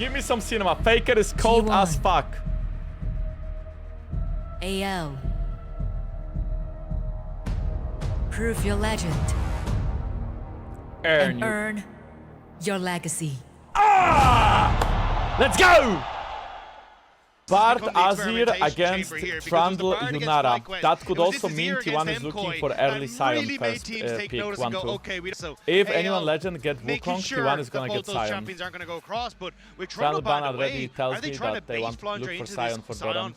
Give me some cinema. Faker is cold T1. as fuck. AL. Prove your legend Earn and you. earn your legacy. Ah! Let's go! Bard Azir against Trundle Yunara. That could also mean T1 is looking for early Sion first pick 1-2. If anyone legend get Wukong, T1 is gonna get Sion. Trundle ban already tells me that they want to look for Sion for Doran,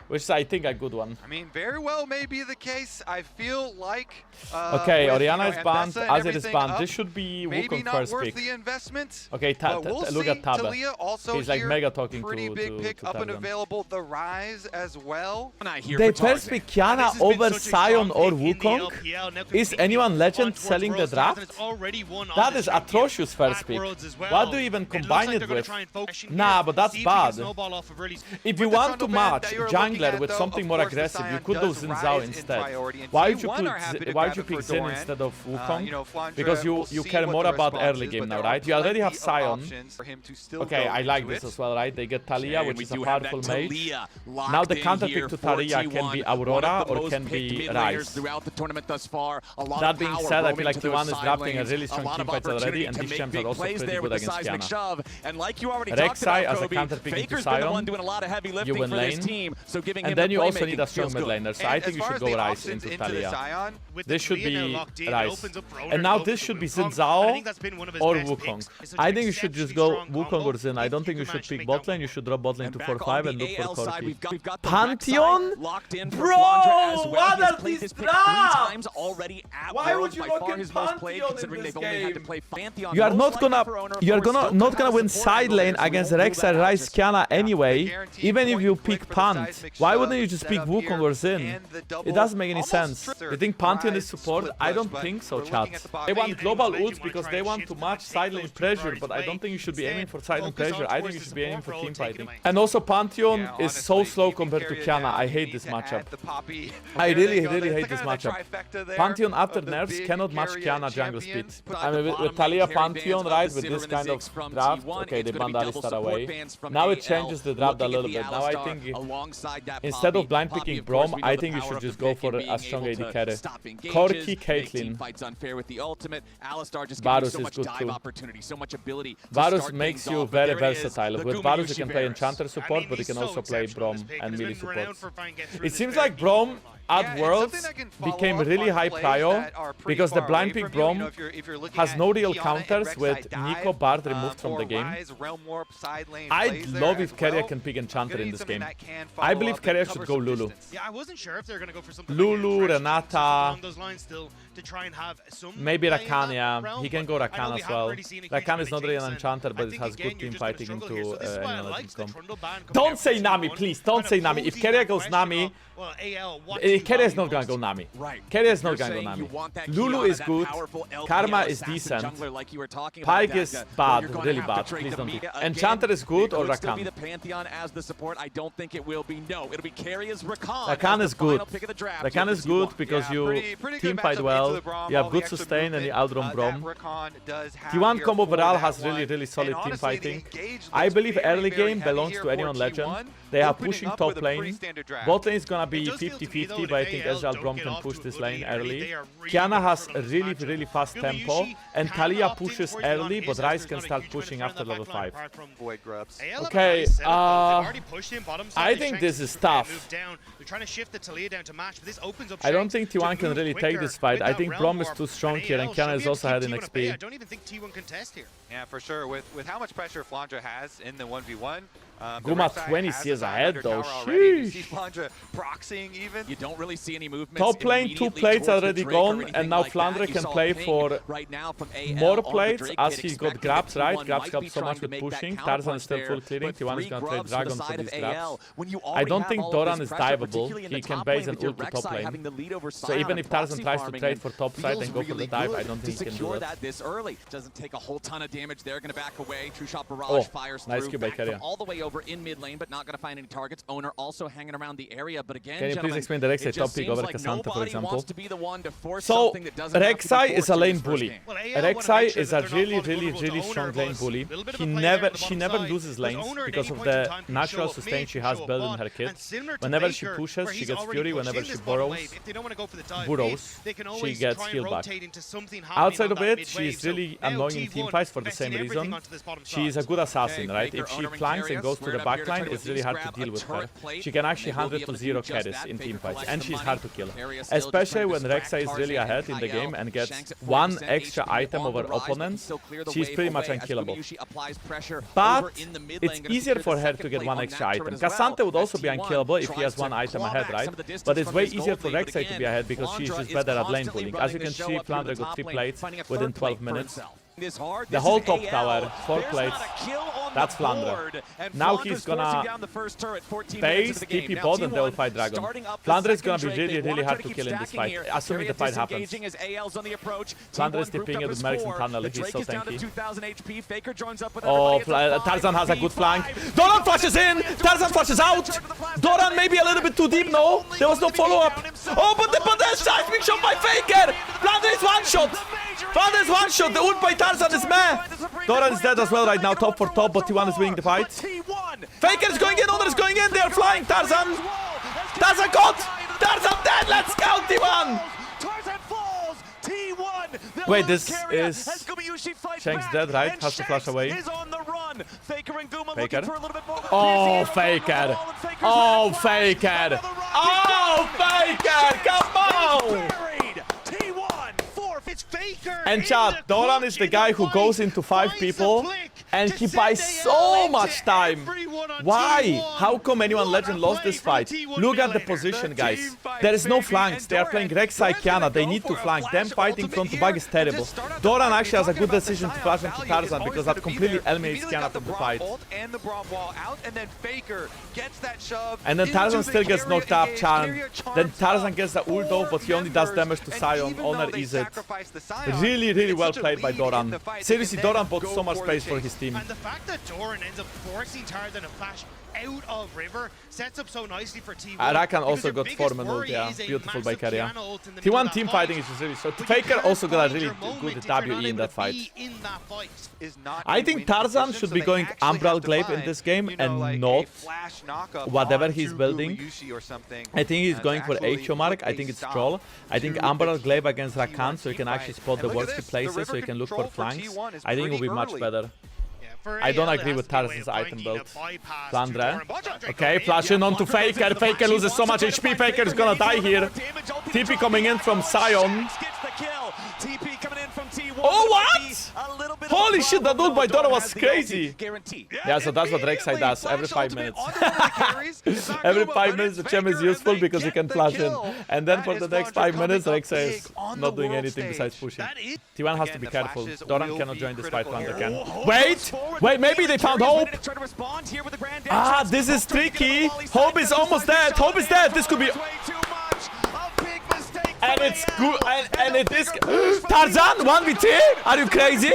which is I think a good one. I mean, very well may be the case. I feel like okay, Orianna is banned, Ambessa Azir is banned. This should be Wukong first pick. The investment, okay, look at Taba. He's like mega talking pretty to big pick up and Tarzan. available. The Rise as well. They first pick Kiana over Sion or Wukong? Is anyone legend selling the draft? That is atrocious first pick. What do you even combine it with? Nah, but that's bad. If you want to match jungler with something more aggressive, you could do Xin Zhao instead. Why would you pick Xin instead of Wukong? Because you care more about early game now, right? You already have Sion. Okay, I like this as well, right? They get Talia, which is a powerful mage. Now the counter pick to Talia can be Aurora or can be Ryze. That being said, I feel like T1 is drafting a really strong teamfight already, and these champs are also pretty good against Kiana. Rek'Sai as a counter pick into Sion, you win lane, and then you also need a strong mid laner, so I think you should go Ryze into Talia. This should be Ryze. And now this should be Xin Zhao or Wukong. I think you should just go Wukong or Xin. I don't think you should pick bot lane, you should drop bot lane to 4-5 and look for Corki. Pantheon? Bro, what are these drafts? Why would you look in Pantheon in this game? You are not gonna win side lane against Rek'Sai, Ryze, Kiana anyway, even if you pick Pant. Why wouldn't you just pick Wukong or Xin? It doesn't make any sense. You think Pantheon is support? I don't think so, chat. They want global ults because they want to match side lane pressure, but I don't think you should be aiming for side lane pressure. I think you should be aiming for team fighting. And also Pantheon is so slow compared to Kiana. I hate this matchup. I really hate this matchup. Pantheon after nerfs cannot match Kiana jungle speed. I mean, with Talia Pantheon, right, with this kind of draft, okay, they banned Alistar away. Now it changes the draft a little bit. Now I think instead of blind picking Braum, I think you should just go for a strong AD carry. Corki, Caitlyn. Varus is good too. Varus makes you very versatile. With Varus you can play Enchanter support, but you can also play Braum and melee support. It seems like Braum at Worlds became really high prio because the blind pick Braum has no real counters with Nico Bard removed from the game. I'd love if Keria can pick Enchanter in this game. I believe Keria should go Lulu. Lulu, Renata, maybe Rakan, yeah. He can go Rakan as well. Rakan is not really an Enchanter, but it has good team fighting into anyone Legends comp. Don't say Nami, please. Don't say Nami. If Keria goes Nami, Keria is not gonna go Nami. Keria is not gonna go Nami. Lulu is good. Karma is decent. Pyke is bad, really bad. Please don't do. Enchanter is good or Rakan? Rakan is good. Rakan is good because you team fight well, you have good sustain and you outrun Braum. T1 combo overall has really solid team fighting. I believe early game belongs to anyone legend. They are pushing top lane. Bot lane is gonna be 50-50, but I think Ezreal Braum can push this lane early. Kiana has a really fast tempo, and Talia pushes early, but Ryze can start pushing after level 5. Okay, I think this is tough. I don't think T1 can really take this fight. I think Braum is too strong here, and Kiana is also ahead in XP. I don't even think T1 can test here. Yeah, for sure. With how much pressure Flandre has in the 1v1. Guma 20 CS ahead though. Sheesh. You don't really see any movement. Top lane, 2 plates already gone, and now Flandre can play for more plates as he got grabs, right? Grabs help so much with pushing. Tarzan is still full clearing. T1 is gonna trade Dragon for these grabs. I don't think Doran is diveable. He can base an ult to top lane. So even if Tarzan tries to trade for top side and go for the dive, I don't think he can do that. Doesn't take a whole ton of damage. They're gonna back away. True shot barrage Oh, fires nice through Q by back from Keria. all the way over over in mid lane, but not going to find any targets. Owner also hanging around the area, but again, Can you please explain the Rek'Sai top pick over Cassandra, for example? So, Rek'Sai is a lane bully. Rek'Sai is a really strong lane bully. She never loses lanes because of the natural sustain she has built in her kit. Whenever she pushes, she gets Fury. Whenever she burrows, she gets heal back. Outside of it, she is really annoying in teamfights for the same reason. She is a good assassin, right? If she flanks and goes to the backline, it's really hard to deal with her. She can actually 100 to 0 carries in teamfights, and she's hard to kill. Especially when Rek'Sai is really ahead in the game and gets one extra item over opponents, she's pretty much unkillable. But it's easier for her to get one extra item. Cassandra would also be unkillable if he has one item ahead, right? But it's way easier for Rek'Sai to be ahead because she's just better at lane bullying. As you can see, Flandre got 3 plates within 12 minutes. The whole top tower, 4 plates, that's Flandre. Now he's gonna base TP bot and they will fight Dragon. Flandre is gonna be really hard to kill in this fight, assuming the fight happens. Flandre is TPing it with Mercs and Tunnel, he's so tanky. Oh, Tarzan has a good flank. Doran flashes in, Tarzan flashes out. Doran maybe a little bit too deep, no? There was no follow-up. Oh, but the side being shot by Faker! Flandre is one-shot! Flandre is one-shot, the ult by Tarzan is meh! Doran is dead as well right now, top for top, but T1 is winning the fight. Faker is going in, Honor is going in, they are flying, Tarzan! Tarzan caught! Tarzan dead, let's go, T1! Wait, this is... Shank's dead, right? Has to flash away. Faker. Oh, Faker! Oh, Faker! Oh, Faker! Come on! And chat, Doran is the guy who goes into 5 people and he buys so much time. Why? How come anyone Legend lost this fight? Look at the position, guys. There is no flanks. They are playing Rek'Sai, Kiana. They need to flank. Them fighting front to back is terrible. Doran actually has a good decision to flash into Tarzan because that completely eliminates Kiana from the fight. And then Tarzan still gets knocked up, Chan. Then Tarzan gets the ult though, but he only does damage to Sion. Honor is it. Really well played by Doran. Seriously, Doran bought so much space for his team. And the fact that Doran ends up forcing Tarzan to flash out of River sets up so nicely for T1. Arakan also got 4 ult, yeah. Beautiful by Keria. T1 team fighting is just really so. Faker also got a really good WE in that fight. I think Tarzan should be going Umbral Glaive in this game and not whatever he's building. I think he's going for HO Mark. I think it's Troll. I think Umbral Glaive against Rakan so he can actually spot the worst places so he can look for flanks. I think it will be much better. I don't agree with Tarzan's item build. Flandre. Okay, flash in onto Faker. Faker loses so much HP. Faker is gonna die here. TP coming in from Sion. Oh, what? Holy shit, that ult by Dora was crazy. Yeah, so that's what Rek'Sai does every 5 minutes. Every 5 minutes the gem is useful because you can flash in. And then for the next 5 minutes, Rek'Sai is not doing anything besides pushing. T1 has to be careful. Doran cannot join this fight, Flandre can. Wait, maybe they found Hope. Ah, this is tricky. Hope is almost dead. Hope is dead. This could be... And it's good, and it is... Tarzan, 1v3? Are you crazy?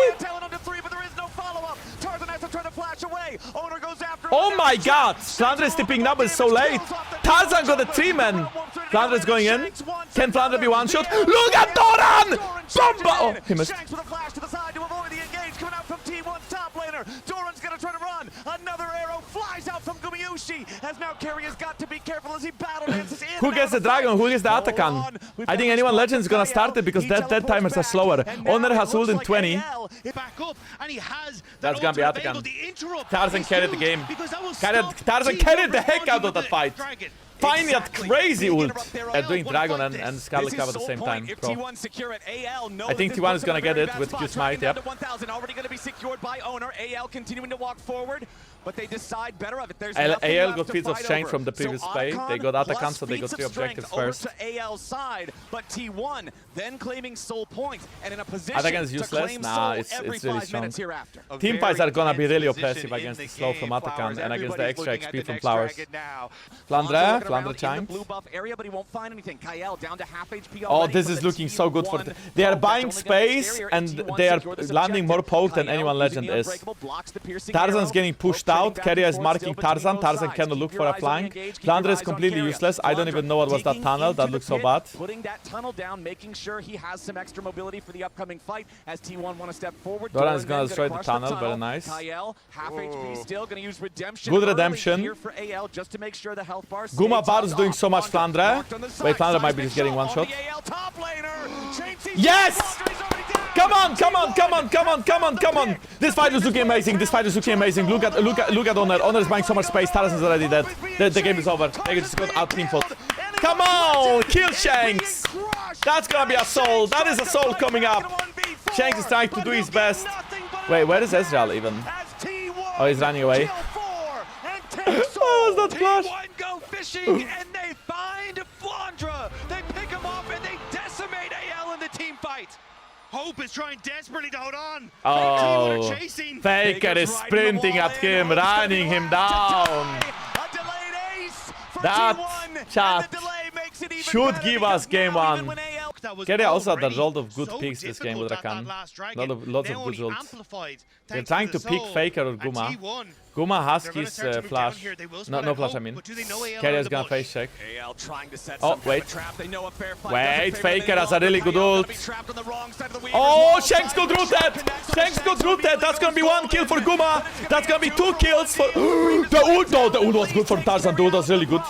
Oh my god! Flandre is tipping double so late. Tarzan got a 3-man. Flandre is going in. Can Flandre be one shot? Look at Doran! Bomba! Oh, he missed. Doran's gonna try to run. Another arrow flies out from Gumayushi. As now Carrier's got to be careful as he battle dances in. Who gets the dragon? Who gets the Atakan? I think anyone Legend is gonna start it because dead timers are slower. Honor has ult in 20. That's gonna be Atakan. Tarzan carried the game. Tarzan carried the heck out of that fight. Finally, a crazy ult. They're doing Dragon and Scarlet Cup at the same time. Pro. I think T1 is gonna get it with Q Smite, yep. Already gonna be secured by Owner. AL continuing to walk forward, but they decide better of it. There's AL got Feeds of Shank from the previous play. They got Atakan, so they got 3 objectives first. To AL's side, but T1 then claiming soul point and in a position Atakan is useless? Nah, it's really strong. Team fights are gonna be really oppressive against the slow from Atakan and against the extra XP from Flowers. Flandre Flandre in the Chang. blue buff area, but he won't find anything. Kael down to half HP Oh, already, this but is the looking so good for... T1 They are that's buying only gonna space, scarier, and T1 they are secure this landing more objective. poke than Kael anyone using Legend the is. unbreakable, blocks the piercing Tarzan's arrow. getting pushed Poke out. trading back Keria and is forth marking still between Tarzan. both Tarzan sides. cannot look Keep for your a eyes on flank. the engage, keep Flandre your is eyes on completely Keria. useless. I don't Flandre even know what was that digging tunnel. into That the looks so pit, bad. Putting that tunnel down, making sure he has some extra mobility for the upcoming fight as T1 want to step forward. Doran is gonna Doran's destroy the crush tunnel. Very nice. Kael, half HP still, gonna use redemption. Good early redemption. here for AL just to make sure the health bar Guma stays Bar is up. doing so much Flandre Flandre. marked on the Wait, side. Flandre might be Seismic just getting one on shot. the AL top laner. Chain CC. Yes! Flandre is already down. Come on, come on, come on, come on, come on, come on! This fight is looking amazing. This fight is looking amazing. Look at Honor. Honor is buying so much space. Taras is already dead. The game is over. They just got out team fought. Come on! Kill Shanks! That's gonna be a soul. That is a soul coming up. Shanks is trying to do his best. Wait, where is Ezreal even? Oh, he's running away. Oh, was that flash? T1 go fishing and they find Flandre. They pick him up and they decimate AL in the team fight. Hope is trying desperately to hold on. Oh, Are chasing. Faker is sprinting at him, running him down. A delayed ace for That T1, chat and the delay makes it even should better give because us game now one. even when AL That was Keria also had a already lot of good so picks this game with difficult at Rakan. that last dragon. Lots Now of good only results. amplified They're thanks trying the to pick soul. Faker or And Guma. T1, Guma has they're gonna his start to move down flash. here. They will No, spread no out flash, hope, I mean. but do they know AL Keria are is the gonna bush? face check. AL trying to set Oh, some kind wait. of a trap. They know a fair fight Wait, doesn't favor them Faker any has a really longer. good Kael ult. gonna be trapped on the wrong side of the Weaver's Oh, wall. Shanks got rooted! Shanks got rooted! That's gonna be one kill for Guma! That's gonna be two kills for... The ult! No, the ult was good for Tarzan. The ult was really good.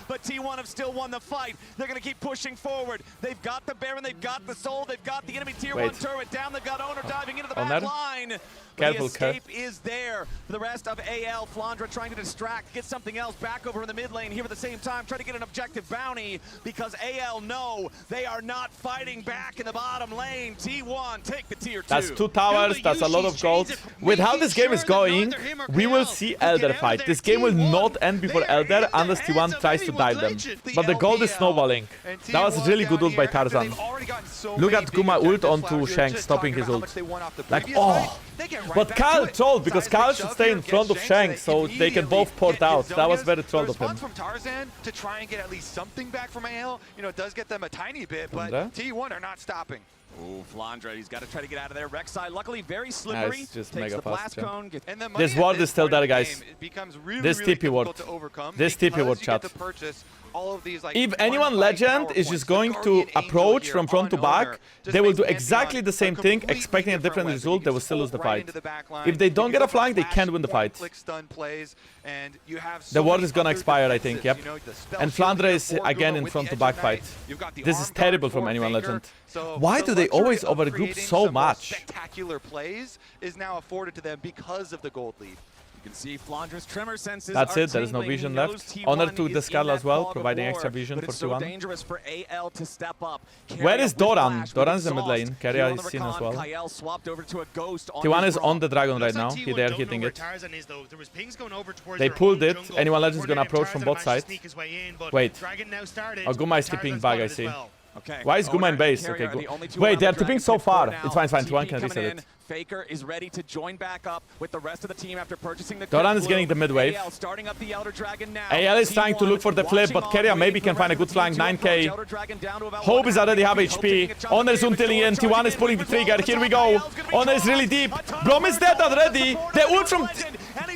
But T1 have still won the fight. They're going to keep pushing forward. They've got the Baron, they've got the Soul, they've got the enemy tier 1 Wait. turret down. They've got Owner diving into the Owner? back line. But Careful, the escape is there for the rest of AL. Flandre trying to distract, get something else back over in the mid lane here at the same time, try to get an objective bounty because AL know they are not fighting back in the bottom lane. T1 take the tier 2. That's 2 towers, that's a lot of gold. With how this game is going, we will see Elder fight. This game will not end before Elder unless T1 tries to dive them. But the gold is snowballing. That was really good ult by Tarzan. Look at Guma ult onto Shanks, stopping his ult. Like, oh! But Kyle trolled because Kyle should stay in front of Shanks so they can both port out. That was very trolled of him. From Tarzan to try and get at least something back from AL, you know, it does get them a tiny bit, but Flandre? T1 are not stopping. Ooh, Flandre, he's got to try to get out of there. Rek'Sai, luckily very slippery. it's just Takes mega the fast, blast yeah. cone. And the This money ward at is still part of there, the guys. game, it becomes really, This really TP ward. difficult to overcome This TP because ward, you get chat. to purchase all of these, like, If one anyone fight Legend power is points. just The going to Guardian Angel approach here from front to on back, Owner just they will makes do Pantheon exactly the a same thing, completely expecting a different weapon. result. You They will can still lose the pull right fight. into the back line. If they don't You get can a flank, they flash can't win the fight. one-click stun plays, and you have so The ward many is gonna other expire, I think, defenses, yep. you know, the spell And shield Flandre here is for again Guma in with front the to back Edge of fight. Night. You've got the This arm is guard terrible from for anyone Faker. Legend. So Why the do they luxury always of overgroup creating so some much? spectacular plays is now afforded to them because of the gold lead. You can see Flandre's tremor senses That's are it, there is no tingling. He vision knows left. T1 Honor to is the in Skull that as well, fog of providing war, extra vision but for it's so T1. dangerous for AL to step up. Where is Keria with Doran? flash, with Doran's in mid exhaust. lane. Keria Here on is the seen as recon, well. Kael swapped over to a ghost on T1 his is on the dragon right Looks like now. T1 They're don't know hitting where it. Tarzan is, though. There was pings going over towards They their pulled own it. jungle. Anyone Legend's gonna Coordinated approach from Tarzan both managed to sides. sneak his way in, but Wait. Dragon now started. Oh, Guma is tipping Tarzan's back, got I it as see. well. Okay. Why is Guma in Owner base? and Okay, Keria are go. the only two Wait, on they're the tipping dragon so pit for far. now. It's fine, T1 TP can coming reset in. it. Faker is ready to join back up with the rest of the team after purchasing the Doran Crypt is getting the Blue. mid wave. AL starting up the Elder Dragon now. AL is trying to look for the flip, but watching Keria on, maybe waiting can for find a the good rest flank. of the team to 9k. approach. Elder Dragon down to about Hope is 1.5 already half Hope HP. taking a chunk Honor of is damage. ulting in. T1 is pulling the trigger. Here we go. Honor is really deep. Blom is dead already. The ult from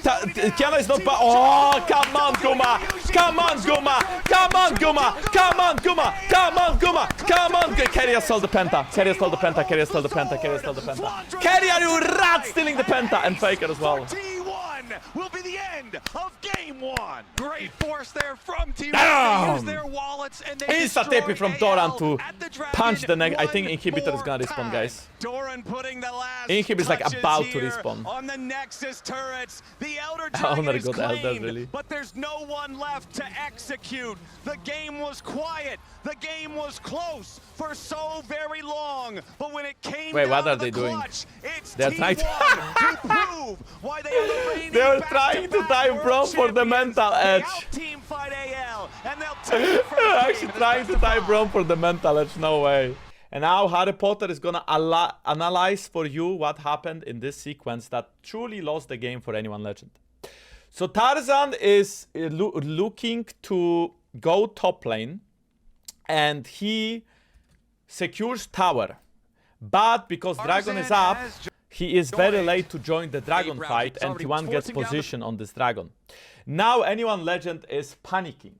Kiana is not bad. Oh, come on, Guma. Come on, Guma. Come on, Guma. Come on, Guma. Come on, Guma. Come on. Keria stole the penta. Keria stole the penta. Keria stole the penta. Keria stole the penta. Keria, you rat, stealing the penta. And Faker as well. T1 will be the end of game 1. Great force there from T1. Damn! They use their wallets and they Insta destroy TP from AL Doran to At the dragon punch the neck. I think one Inhibitor is more gonna respawn, time. guys. Doran putting the last Inhib is like touches about to here respawn. on the Nexus turrets. The Elder Oh, Dragon not a is good Elder, claimed, really. but there's no one left to execute. The game was quiet. The game was close for so very long. But when it came Wait, down what to are the they doing? clutch, it's They're T1 trying to- to prove why they are the reigning They were back-to-back trying to dive world Brom for the champions. mental They edge. out-team fight AL, and they'll take the first They're game actually in this trying to best of dive five. Brom for the mental edge. No way. And now Harry Potter is gonna analyze for you what happened in this sequence that truly lost the game for anyone Legend. So Tarzan is looking to go top lane and he secures tower. But because Dragon is up, he is very late to join the Dragon fight and T1 gets position on this Dragon. Now anyone Legend is panicking.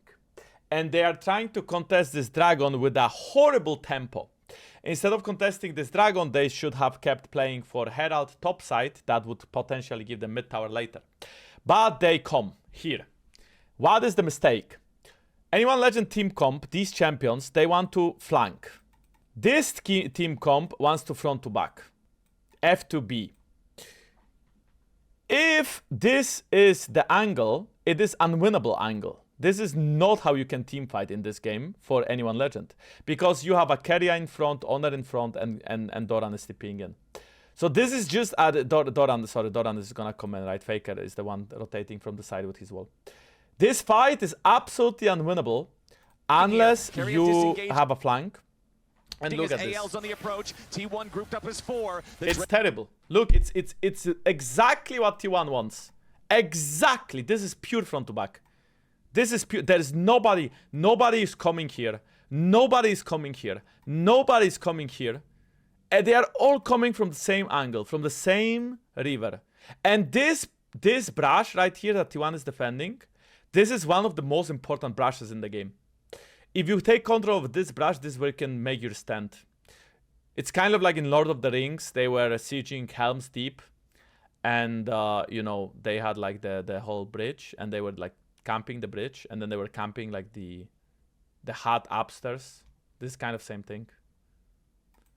And they are trying to contest this Dragon with a horrible tempo. Instead of contesting this Dragon, they should have kept playing for Herald top side. That would potentially give them mid tower later. But they come here. What is the mistake? Anyone Legend team comp, these champions, they want to flank. This team comp wants to front to back. F to B. If this is the angle, it is unwinnable angle. This is not how you can teamfight in this game for anyone Legend. Because you have a Keria in front, Honor in front, and Doran is TPing in. So this is just... Doran is gonna come in, right? Faker is the one rotating from the side with his wall. This fight is absolutely unwinnable unless you have a flank. And look at AL's this. on the approach. T1 grouped up as 4. It's terrible. Look, it's exactly what T1 wants. Exactly. This is pure front to back. This is pure. There is nobody. Nobody is coming here. Nobody is coming here. Nobody is coming here. And they are all coming from the same angle, from the same river. And this brush right here that T1 is defending, this is one of the most important brushes in the game. If you take control of this brush, this is where you can make your stand. It's kind of like in Lord of the Rings, they were sieging Helm's Deep. And, you know, they had like the whole bridge. And they were like camping the bridge. And then they were camping like the hut upstairs. This is kind of same thing.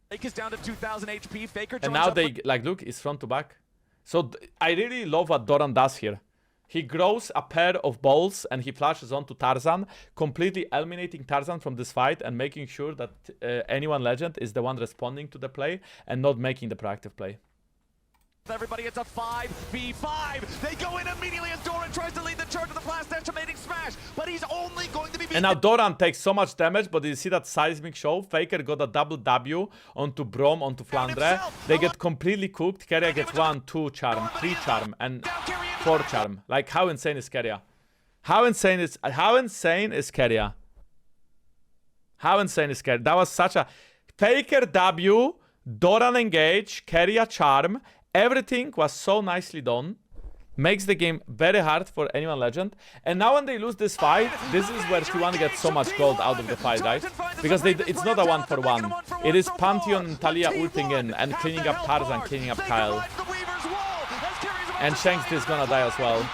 Fake is down to 2,000 HP. Faker and now they, like, look, it's front to back. So I really love what Doran does here. He grows a pair of balls and he flashes onto Tarzan, completely eliminating Tarzan from this fight and making sure that anyone Legend is the one responding to the play and not making the proactive play. Everybody, it's a 5v5. They go in immediately as Doran tries to lead the charge with the flash estimating smash, but he's only going to be... And now Doran takes so much damage, but you see that seismic show? Faker got a double W onto Brom, onto Flandre. They get completely cooked. Keria gets 1, 2 charm, 3 charm, and 4 charm. Like, how insane is Keria? How insane is Keria? How insane is Keria? That was such a... Faker W, Doran engage, Keria charm. Everything was so nicely done. Makes the game very hard for anyone Legend. And now when they lose this fight, this is where T1 gets so much gold out of the fight, right? Because it's not a 1-for-1. It is Pantheon and Talia ulting in and cleaning up Tarzan, cleaning up Kyle. And Shanks is gonna die as well.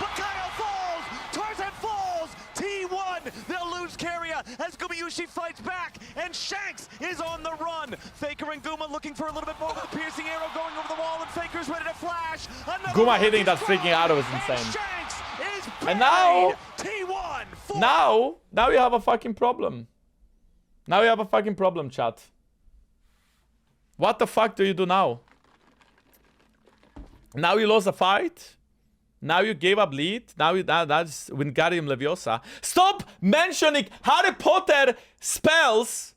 They'll lose Keria as Gumayushi fights back, and Shanks is on the run. Faker and Guma looking for a little bit more with the piercing arrow going over the wall, and Faker's ready to flash. Guma hitting that freaking arrow is insane. Shanks is and now, T1 now you have a fucking problem. Now you have a fucking problem, chat. What the fuck do you do now? Now you lost a fight? Now you gave up lead. Now that's Wingardium Leviosa. Stop mentioning Harry Potter spells.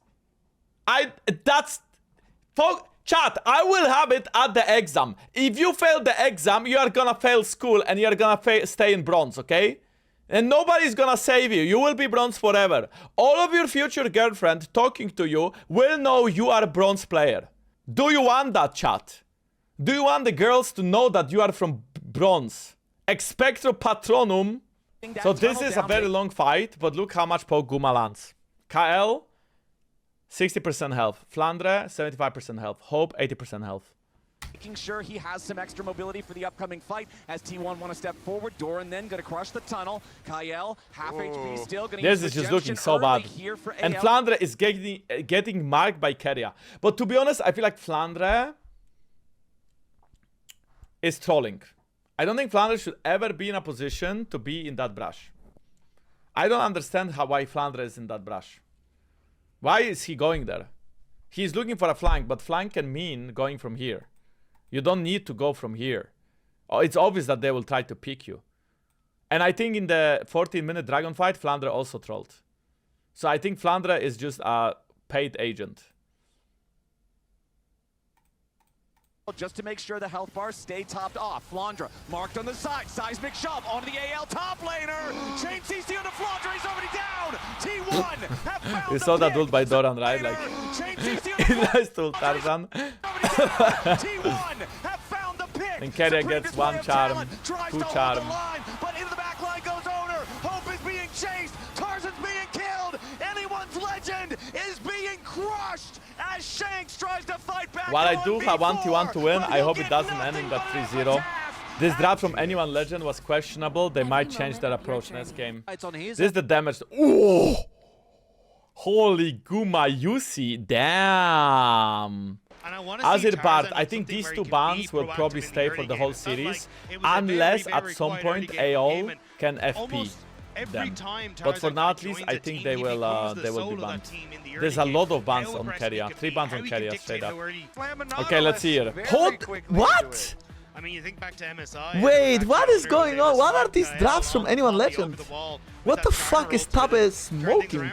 Chat, I will have it at the exam. If you fail the exam, you are gonna fail school and you're gonna stay in bronze, okay? And nobody's gonna save you. You will be bronze forever. All of your future girlfriend talking to you will know you are a bronze player. Do you want that, chat? Do you want the girls to know that you are from bronze? Expectro Patronum. So this is a very long fight, but look how much poke Guma lands. KL, 60% health. Flandre, 75% health. Hope, 80% health. Making sure he has some extra mobility for the upcoming fight as T1 want to step forward. Doran then going to crush the tunnel. Kyle, half HP still. This is just looking so bad. And Flandre is getting marked by Keria. But to be honest, I feel like Flandre is trolling. I don't think Flandre should ever be in a position to be in that brush. I don't understand why Flandre is in that brush. Why is he going there? He's looking for a flank, but flank can mean going from here. You don't need to go from here. Oh, it's obvious that they will try to pick you. And I think in the 14-minute Dragon fight, Flandre also trolled. So I think Flandre is just a paid agent. just to make sure the health bars stay topped off. Flandra marked on the side. Seismic shove onto the AL top laner. Chain CC on the Flandra. He's already down. T1 have found You the saw that pick. ult by Doran, right? Like, Chain CC on the he tries to ult Tarzan. T1 have found the pick. And Keria Supreme gets display one of charm, talent. Tries two to hold charm. the line, but into the back line goes Owner. Hope is being chased. Tarzan's being killed. Anyone's legend is being crushed as Shanks tries to fight back. While I on do have B4, 1v1 to win, but I he'll hope it get doesn't end nothing in that but an 3-0. epitaph. This draft from Anyone Legend was questionable. They might change their approach next game. This is the damage. Ooh! Holy Guma Yusi. Damn. Azerbart, I think these two bans will probably stay for the whole series, unless at some point AOL can FP them. But for now, at least, I think they will be banned. There's a lot of bans on Keria. 3 bans on Keria straight up. Okay, let's see here. Hold. What? I mean, you think back to MSI. Wait, what is going on? What are these drafts from Anyone Legend? What the fuck is Tabe smoking?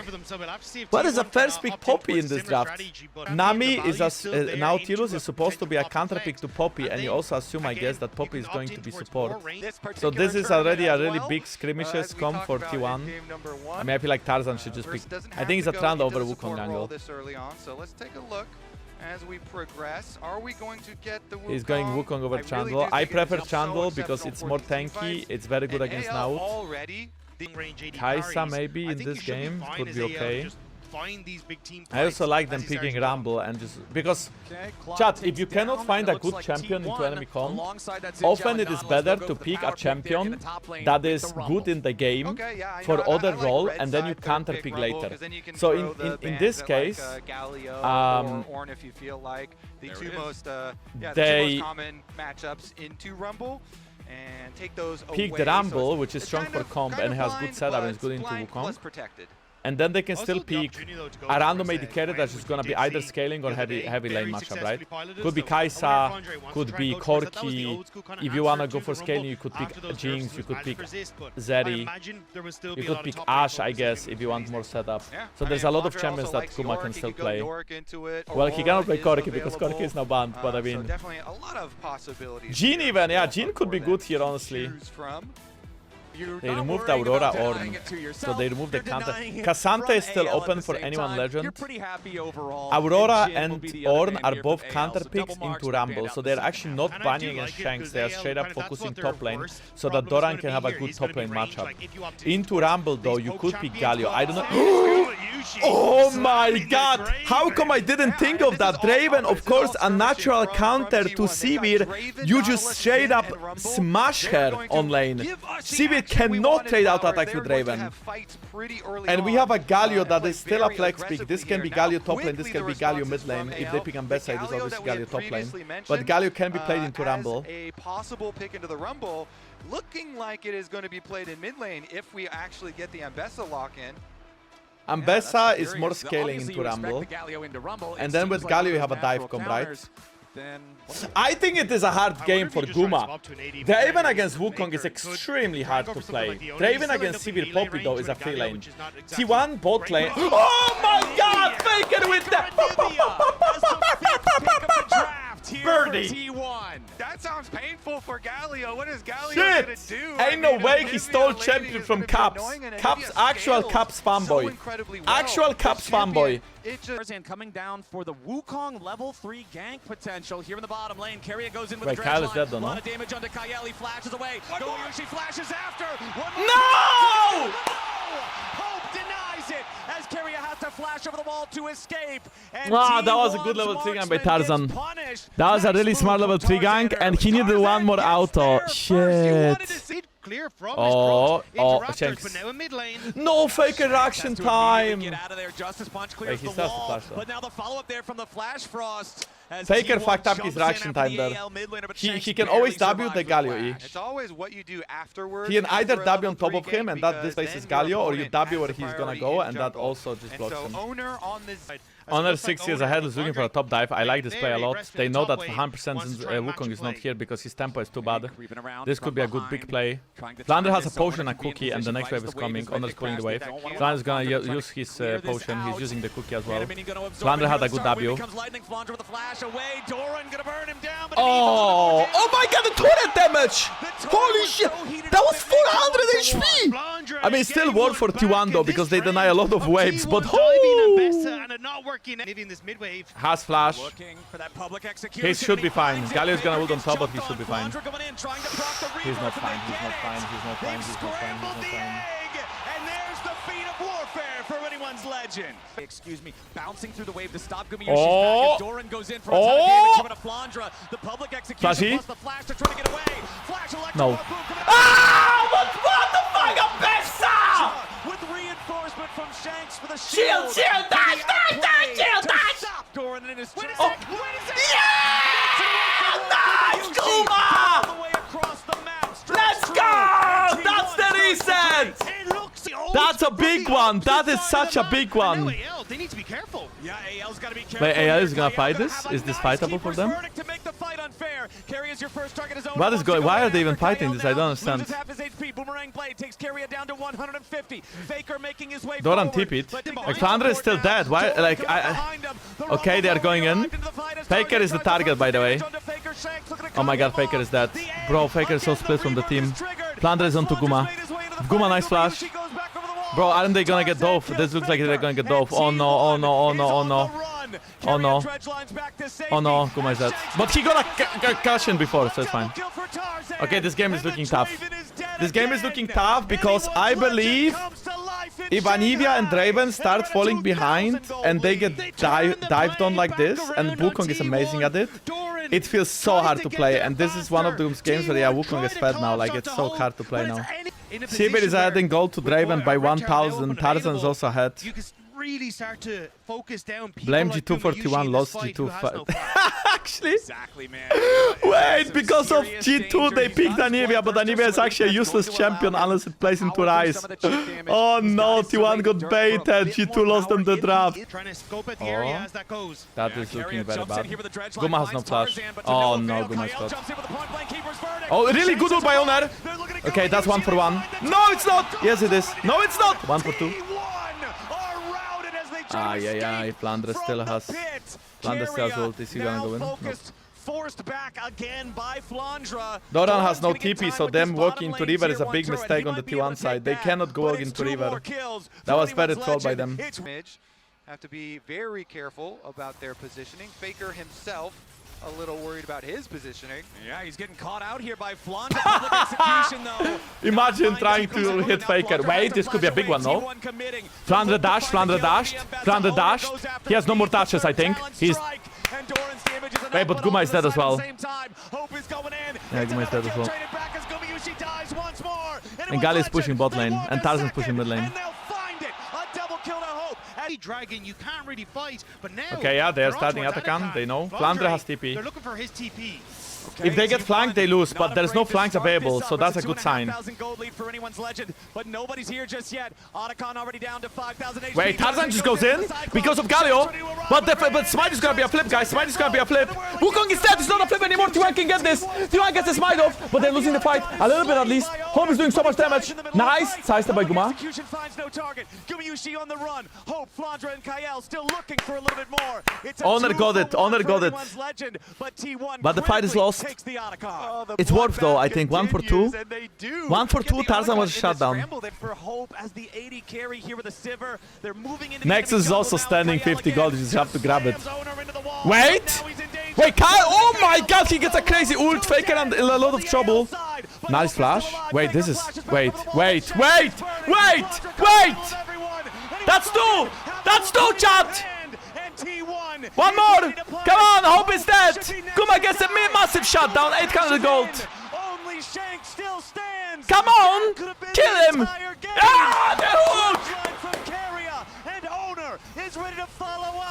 What is a first pick Poppy in this draft? Nami is a Nautilus is supposed to be a counter pick to Poppy, and you also assume, I guess, that Poppy is going to be support. So this is already a really big skirmishes come for T1. I mean, I feel like Tarzan should just pick. I think it's a Trand over Wukong angle. So let's take a look. As we progress, are we going to get the Wukong? He's going Wukong over Chandler. I prefer Chandler because it's more tanky, it's very good against Naut. Kaisa maybe in this game could be okay. I also like them picking Rumble and just because, chat, if you cannot find a good champion into enemy comp, often it is better to pick a champion that is good in the game for other role and then you counter pick later. So in this case, they pick the Rumble, which is strong for comp and has good setup and is good into Wukong. And then they can still pick a random AD carry that's just gonna be either scaling or heavy lane matchup, right? Could be Kaisa, could be Corki. If you wanna go for scaling, you could pick Jinx, you could pick Zeri, you could pick Ashe, I guess, if you want more setup. So there's a lot of champions that Kuma can still play. Well, he cannot play Corki because Corki is now banned, but I mean... Jhin even, yeah, Jhin could be good here, honestly. They removed Aurora Ornn, so they removed the counter. Cassandra is still open for Anyone Legend. Aurora and Ornn are both counter picks into Rumble, so they're actually not banning against Shanks, they are straight up focusing top lane, so that Doran can have a good top lane matchup. Into Rumble though, you could pick Galio, I don't know. Oh my god! How come I didn't think of that? Draven, of course, a natural counter to Sivir. You just straight up smash her on lane. Sivir cannot trade out attacks with Draven. And we have a Galio that is still a flex pick. This can be Galio top lane, this can be Galio mid lane. If they pick Ambessa, it is obviously Galio top lane. But Galio can be played into Rumble. A possible pick into the Rumble, looking like it is going to be played in mid lane if we actually get the Ambessa lock in. Ambessa is more scaling into Rumble. And then with Galio you have a dive comp, right? I think it is a hard game for Guma. Draven against Wukong is extremely hard to play. Draven against Sivir Poppy though is a free lane. T1 bot lane. Oh my god! Faker with that! Birdie! That sounds painful for Galio. What is Galio Shit! gonna do? Ain't no way he stole champion from Caps. Caps, actual Caps fanboy. Actual Caps fanboy. Tarzan coming down for the Wukong level 3 gank potential here in the bottom lane. Keria goes in with Wait, the Kyle is line. dead though, no? A lot of damage onto Kael. He flashes away. She flashes after. No! Hope denies it as Keria has to flash over the wall to escape. And Wow, that was a good level 3 gank by Tarzan. That was a really smart level 3 gank and he needed one more auto. Shit. Oh, Shanks. No Faker reaction time. Get out of there. Justice Punch Wait, clears he the still has to wall. flash though. But now the follow-up there from the Flash Frost. Faker fucked up his reaction time there. He can always W the Galio E. It's always what you do afterwards. He can either W on top of him and that displaces Galio, or you W where he's gonna go and that also just blocks him. Honor 6 years ahead is looking for a top dive. I like this play a lot. They know that 100% Wukong is not here because his tempo is too bad. This could be a good big play. Flandre has a potion and a cookie, and the next wave is coming. Honor is pulling the wave. Flandre is gonna use his potion. He's using the cookie as well. Flandre had a good W. Oh! Oh my god, the turret damage! Holy shit! That was 400 HP! I mean, it's still worth for T1 though, because they deny a lot of waves, but has flash. He should be fine. Galio is gonna ult on top, but he should be fine. He's not fine, he's not fine, he's not fine, he's not fine, he's not fine. And there's the feat of warfare for anyone's legend. Excuse me, bouncing through the wave to stop Gumayushi's back. Doran goes in for a ton of damage over to Flandre. The public execution plus the flash to try to get away. Flash electro. No. Ah! What the fuck? A Bessa! With reinforcement from Shanks for the Shield, shield, dash, dash, dash, shield, dash! Stop Doran in his Wait a second! Yeah! Nice, Kuma! All the way across the map. Let's go! That's the reset! That's a big one. That is such a big one. They need to be careful. Yeah, AL's got to be careful. Wait, AL is gonna fight this? Is this fightable for them? What is going? Why are they even fighting this? I don't understand. Doran TP'd. Like, Flandre is still dead. Why? Like, okay, they are going in. Faker is the target, by the way. Oh my god, Faker is dead. Bro, Faker is so split from the team. Flandre is onto Guma. Guma, nice flash. Bro, aren't they gonna get dove? This looks like they're gonna get dove. Oh no, oh no, oh no, oh no. Oh no. Oh no, Guma is dead. But he got a caution before, so it's fine. Okay, this game is looking tough. This game is looking tough because I believe if Anivia and Draven start falling behind and they get dived on like this, and Wukong is amazing at it, it feels so hard to play. And this is one of those games where Wukong is fed now, like it's so hard to play now. Sibir is adding gold to Draven by 1000, Tarzan is also ahead. Really start to focus down. Blame G2 for T1, lost G2 fight. Actually, exactly, man. Wait, because of G2 they picked Anivia, but Anivia is actually a useless champion unless it plays into Rise. Oh no, T1 got baited. G2 lost them the draft. Oh, that is looking very bad. Guma has no flash. Oh no, Guma is caught. Oh, really good ult by Honor. Okay, that's 1 for 1. No, it's not. Yes, it is. No, it's not. 1 for 2. Yeah, Flandre still has ult. Is he gonna go in? No. Forced back again by Flandre. Doran has no TP, so them walking into River is a big mistake on the T1 side. They cannot go into River. That was very trolled by them. Have to be very careful about their positioning. Faker himself a little worried about his positioning. Yeah, he's getting caught out here by Flandre. Public execution, though. Imagine trying to hit Faker. Wait, this could be a big one, no? Flandre dashed, Flandre dashed, Flandre dashed. He has no more touches, I think. He's... Wait, but Guma is dead as well. Yeah, Guma is dead as well. And Gali is pushing bot lane, and Tarzan is pushing mid lane. Dragon, you can't really fight, but now okay, yeah, they are starting Atakan, they know. Flandre has TP. They're looking for his TP. If they get flanked, they lose, but there's no flanks available, so that's a good sign. Wait, Tarzan just goes in because of Galio, but Smite is gonna be a flip, guys. Smite is gonna be a flip. Wukong is dead, it's not a flip anymore. T1 can get this. T1 gets the Smite off, but they're losing the fight a little bit at least. Hope is doing so much damage. Nice, sidestep by Guma. Honor got it, Honor got it. But the fight is lost. It's worth though, I think. 1 for 2. 1 for 2, Tarzan was shut down. Nexus is also standing 50 gold, you just have to grab it. Wait! Wait, Kyle! Oh my god, he gets a crazy ult, Faker and in a lot of trouble. Nice flash. Wait, this is... Wait! That's 2! That's 2, chat! One more! Come on, Hope is dead! Guma gets a massive shutdown, 800 gold! Come on! Kill him! Ah, the hook!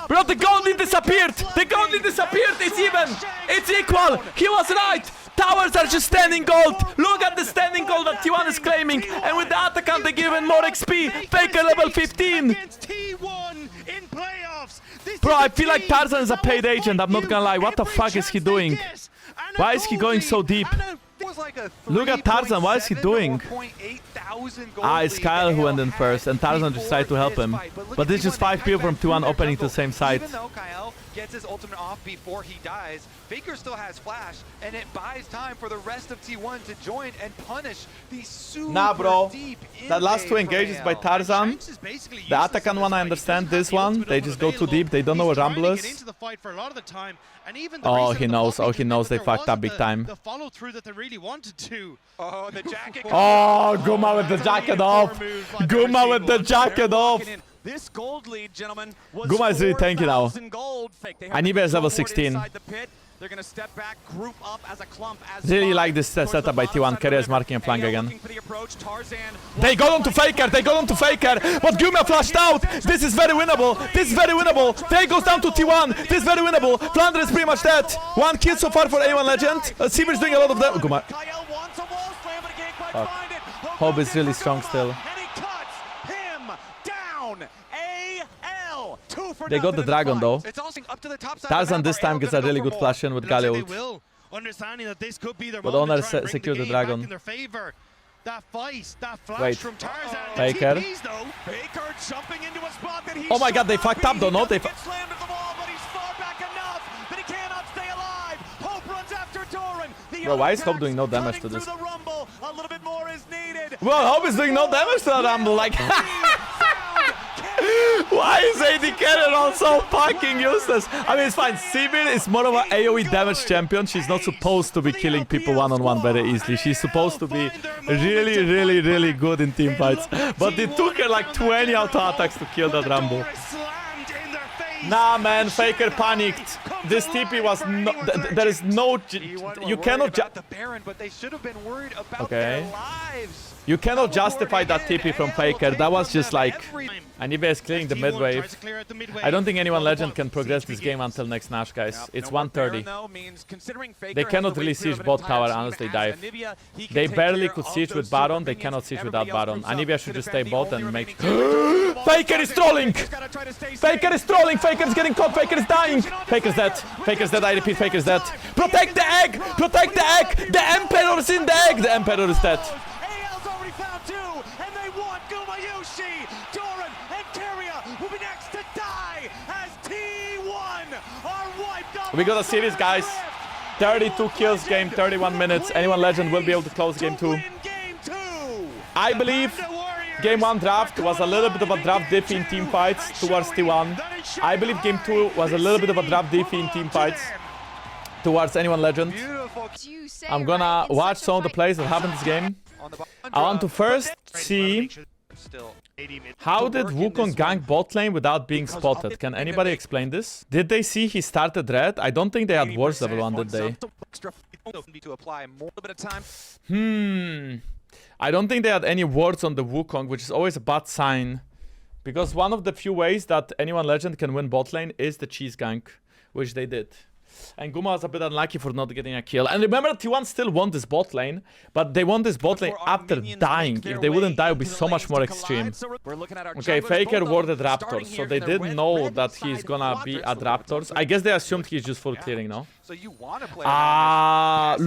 Bro, the goldie disappeared! The goldie disappeared! It's even! It's equal! He was right! Towers are just standing gold! Look at the standing gold that T1 is claiming! And with the Atakan they give him more XP! Faker level 15! Bro, I feel like Tarzan is a paid agent, I'm not gonna lie. What the fuck is he doing? Why is he going so deep? Look at Tarzan, what is he doing? It's Kyle who went in first, and Tarzan just tried to help him. But there's just 5 people from T1 opening to the same side. Even though Kyle gets his ultimate off before he dies, Faker still has flash, and it buys time for the rest of T1 to join and punish these super deep that last 2 engages by Tarzan. The Atakan one, I understand. This one, they just go too deep. They don't know what Rumble is. Oh, he knows. Oh, he knows they fucked up big time. The follow through that they really wanted to. Oh, the jacket. Oh, Guma with the jacket off. Guma with the jacket off. This gold lead, gentlemen, was Guma is really tanky now. gold. Anibia is level 16. They're gonna step back, group up as a clump. Really like this setup by T1. Carrier is marking a flank again. They got on to Faker. They got on to Faker. But Guma flashed out. This is very winnable. This is very winnable. They goes down to T1. This is very winnable. Flandre is pretty much dead. 1 kill so far for A1 Legend. Sivir's doing a lot of damage. Guma. Fuck. Hope is really strong still. They got the dragon though. Tarzan this time gets a really good flash in with Galio ult. But Honor secured the dragon. Wait. Faker. Oh my god, they fucked up though, no? They Bro, why is Hope doing no damage to this? Well, Hope is doing no damage to the Rumble, like... Why is AD Carrier so fucking useless? I mean, it's fine. Sivir is more of an AoE damage champion. She's not supposed to be killing people one-on-one very easily. She's supposed to be really, really, really good in team fights. But it took her like 20 auto attacks to kill that Rumble. Nah, man, Faker panicked. This TP was no... There is no... You cannot... Okay. You cannot justify that TP from Faker. That was just like... Anibia is clearing the mid wave. I don't think anyone Legend can progress this game until next Nash, guys. It's 1:30. They cannot really siege bot tower unless they dive. They barely could siege with Baron. They cannot siege without Baron. Anibia should just stay bot and make... Faker is trolling! Faker is trolling! Faker is getting caught! Faker is dying! Faker's dead. Faker's dead, I repeat, Faker's dead. Protect the egg! Protect the egg! The Emperor's in the egg! The Emperor is dead. We got a series, guys. 32 kills game, 31 minutes. Anyone Legend will be able to close game 2. I believe game 1 draft was a little bit of a draft diffy in team fights towards T1. I believe game 2 was a little bit of a draft diffy in team fights towards Anyone Legend. I'm gonna watch some of the plays that happened this game. I want to first see how did Wukong gank bot lane without being spotted. Can anybody explain this? Did they see he started red? I don't think they had wards level 1, did they? I don't think they had any wards on the Wukong, which is always a bad sign. Because one of the few ways that Anyone Legend can win bot lane is the cheese gank, which they did. And Guma was a bit unlucky for not getting a kill. And remember, T1 still won this bot lane, but they won this bot lane after dying. If they wouldn't die, it would be so much more extreme. Okay, Faker warded Raptors, so they didn't know that he's gonna be at Raptors. I guess they assumed he's just full clearing, no?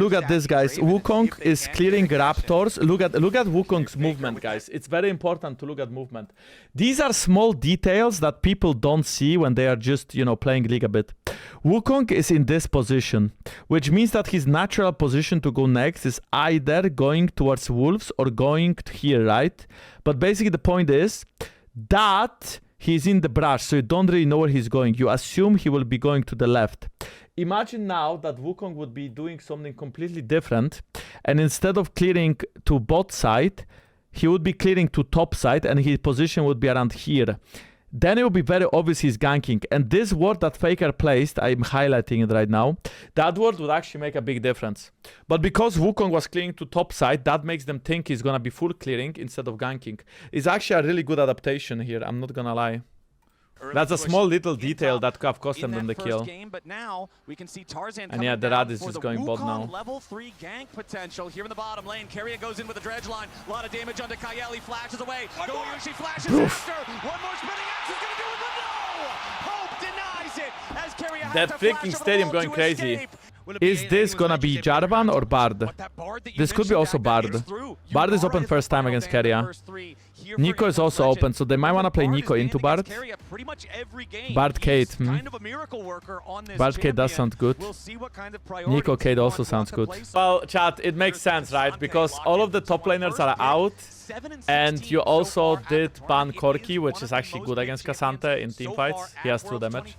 Look at this, guys. Wukong is clearing Raptors. Look at Wukong's movement, guys. It's very important to look at movement. These are small details that people don't see when they are just, you know, playing League a bit. Wukong is in this position, which means that his natural position to go next is either going towards Wolves or going here, right? But basically the point is that he's in the brush, so you don't really know where he's going. You assume he will be going to the left. Imagine now that Wukong would be doing something completely different, and instead of clearing to bot side, he would be clearing to top side, and his position would be around here. Then it will be very obvious he's ganking. And this ward that Faker placed, I'm highlighting it right now, that ward would actually make a big difference. But because Wukong was clearing to top side, that makes them think he's gonna be full clearing instead of ganking. It's actually a really good adaptation here, I'm not gonna lie. That's a small little detail that could have cost them the kill. And yeah, the Rad is just going bot now. Level 3 gank potential here in the bottom lane. Carrier goes in with the dredge line. A lot of damage onto Kyle. He flashes away. She flashes after. One more spinning axe is going to do it, but no! Hope denies That freaking stadium going crazy. Is this gonna be Jarvan or Bard? This could be also Bard. Bard is open first time against Keria. Nico is also open, so they might want to play Nico into Bard. Bard Kate. Bard Kate does sound good. Nico Kate also sounds good. Well, chat, it makes sense, right? Because all of the top laners are out. And you also did ban Corki, which is actually good against Cassante in teamfights. He has 2 damage.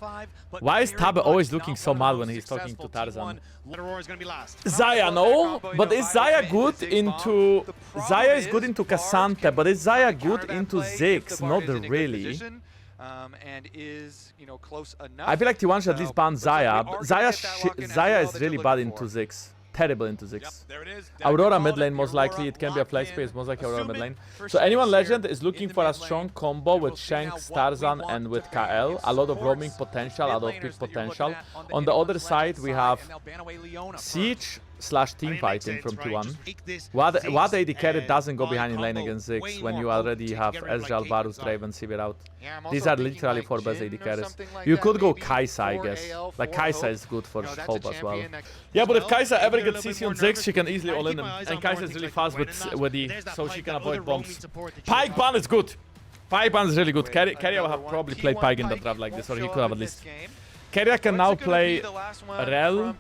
Why is Tabe always looking so mad when he's talking to Tarzan? Xayah, no? But is Xayah good into... Xayah is good into Cassante, but is Xayah good into Ziggs? Not really. I feel like T1 should at least ban Xayah. Xayah is really bad into Ziggs. Terrible into Ziggs. Aurora mid lane, most likely. It can be a flex space, most likely Aurora mid lane. So anyone Legend is looking for a strong combo with Shanks, Tarzan, and with KL. A lot of roaming potential, a lot of pick potential. On the other side, we have Siege / team fighting from T1. What AD carry doesn't go behind in lane against Ziggs when you already have Ezreal, Varus, Draven, Sivir out? These are literally 4 best AD carries. You could go Kai'Sa, I guess. Like Kai'Sa is good for Hope as well. Yeah, but if Kai'Sa ever gets CC on Ziggs, she can easily all in him. And Kai'Sa is really fast with the, so she can avoid bombs. Pyke ban is good. Pyke ban is really good. Keria will have probably played Pyke in the draft like this, or he could have at least. Keria can now play Rel.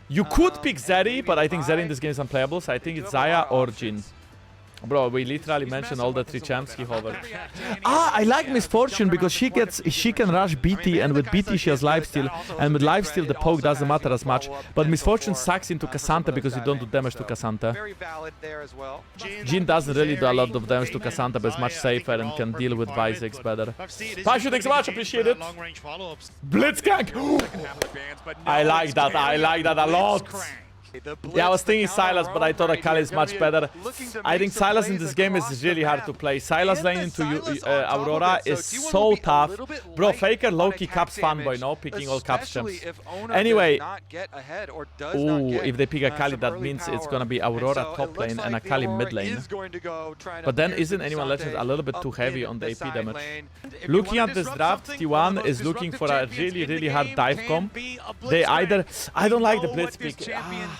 You could pick Zeri, but I think Zeri in this game is unplayable, so I think it's Xayah or Jhin. Bro, we literally mentioned all the 3 champs he hovered. I like Misfortune because she can rush BT, and with BT she has lifesteal, and with lifesteal the poke doesn't matter as much. But Misfortune sucks into Cassante because you don't do damage to Cassante. Jhin doesn't really do a lot of damage to Cassante, but is much safer and can deal with Vizix better. Thank you so much, appreciate it. Blitzcrank! I like that a lot. Yeah, I was thinking Sylas, but I thought Akali is much better. I think Sylas in this game is really hard to play. Sylas lane into Aurora is so tough. Bro, Faker low-key Caps fanboy, no? Picking all Caps champs. Anyway, if they pick Akali, that means it's gonna be Aurora top lane and Akali mid lane. But then isn't anyone Legend a little bit too heavy on the AP damage? Looking at this draft, T1 is looking for a really hard dive comp. They either... I don't like the Blitzpeak.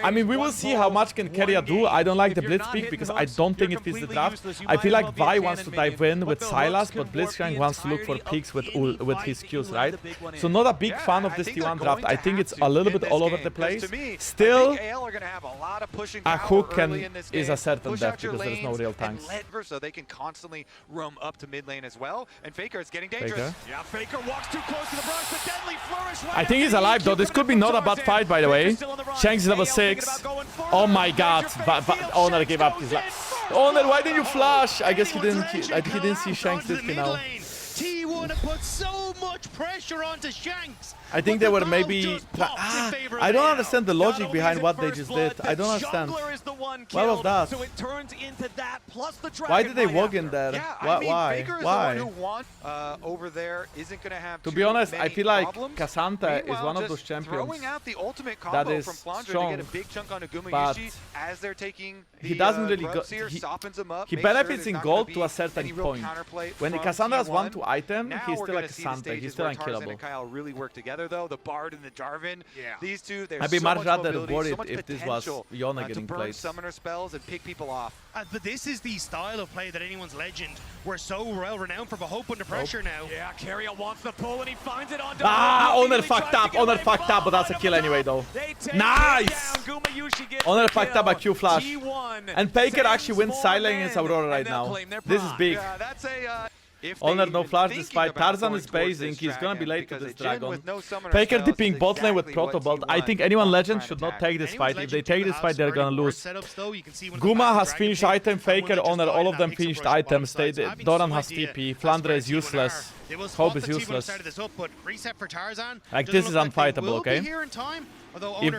I mean, we will see how much can Keria do. I don't like the Blitzpeak because I don't think it fits the draft. I feel like Vi wants to dive in with Sylas, but Blitzcrank wants to look for peaks with his Qs, right? So not a big fan of this T1 draft. I think it's a little bit all over the place. Still, a hook is a certain depth because there's no real tanks. So they can constantly roam up to mid lane as well. And Faker is getting dangerous. Yeah, Faker walks too close to the brush, the deadly flourish. I think he's alive though. This could be not a bad fight, by the way. Shanks is level 6. Oh my god. Honor gave up his life. Honor, why didn't you flash? I guess he didn't see Shanks this now. T1 put so much pressure onto Shanks. I think they were maybe... I don't understand the logic behind what they just did. I don't understand. What was that? Why did they walk in there? Why? Over there isn't going to have to be honest, I feel like Cassante is one of those champions that is strong, but he doesn't really go... He benefits in gold to a certain point. When Cassandra has 1-2 item, he's still like Cassante. He's still unkillable. Though the Bard and the Jarvan, these two, I'd be much rather worried if this was Yona getting played. Summoner spells and pick people off. But this is the style of play that anyone's Legend were so well renowned for. But Hope under pressure now. Yeah, Keria wants the pull and he finds it on. Honor fucked up. Honor fucked up, but that's a kill anyway though. Nice. Honor fucked up a Q flash. And Faker actually wins silent against Aurora right now. This is big. Honor no flash this fight. Tarzan is basing. He's gonna be late to this dragon. Faker dipping bot lane with Proto Bolt. I think anyone Legend should not take this fight. If they take this fight, they're gonna lose. Guma has finished item. Faker, Honor, all of them finished items. Doran has TP. Flandre is useless. Hope is useless. Like this is unfightable, okay?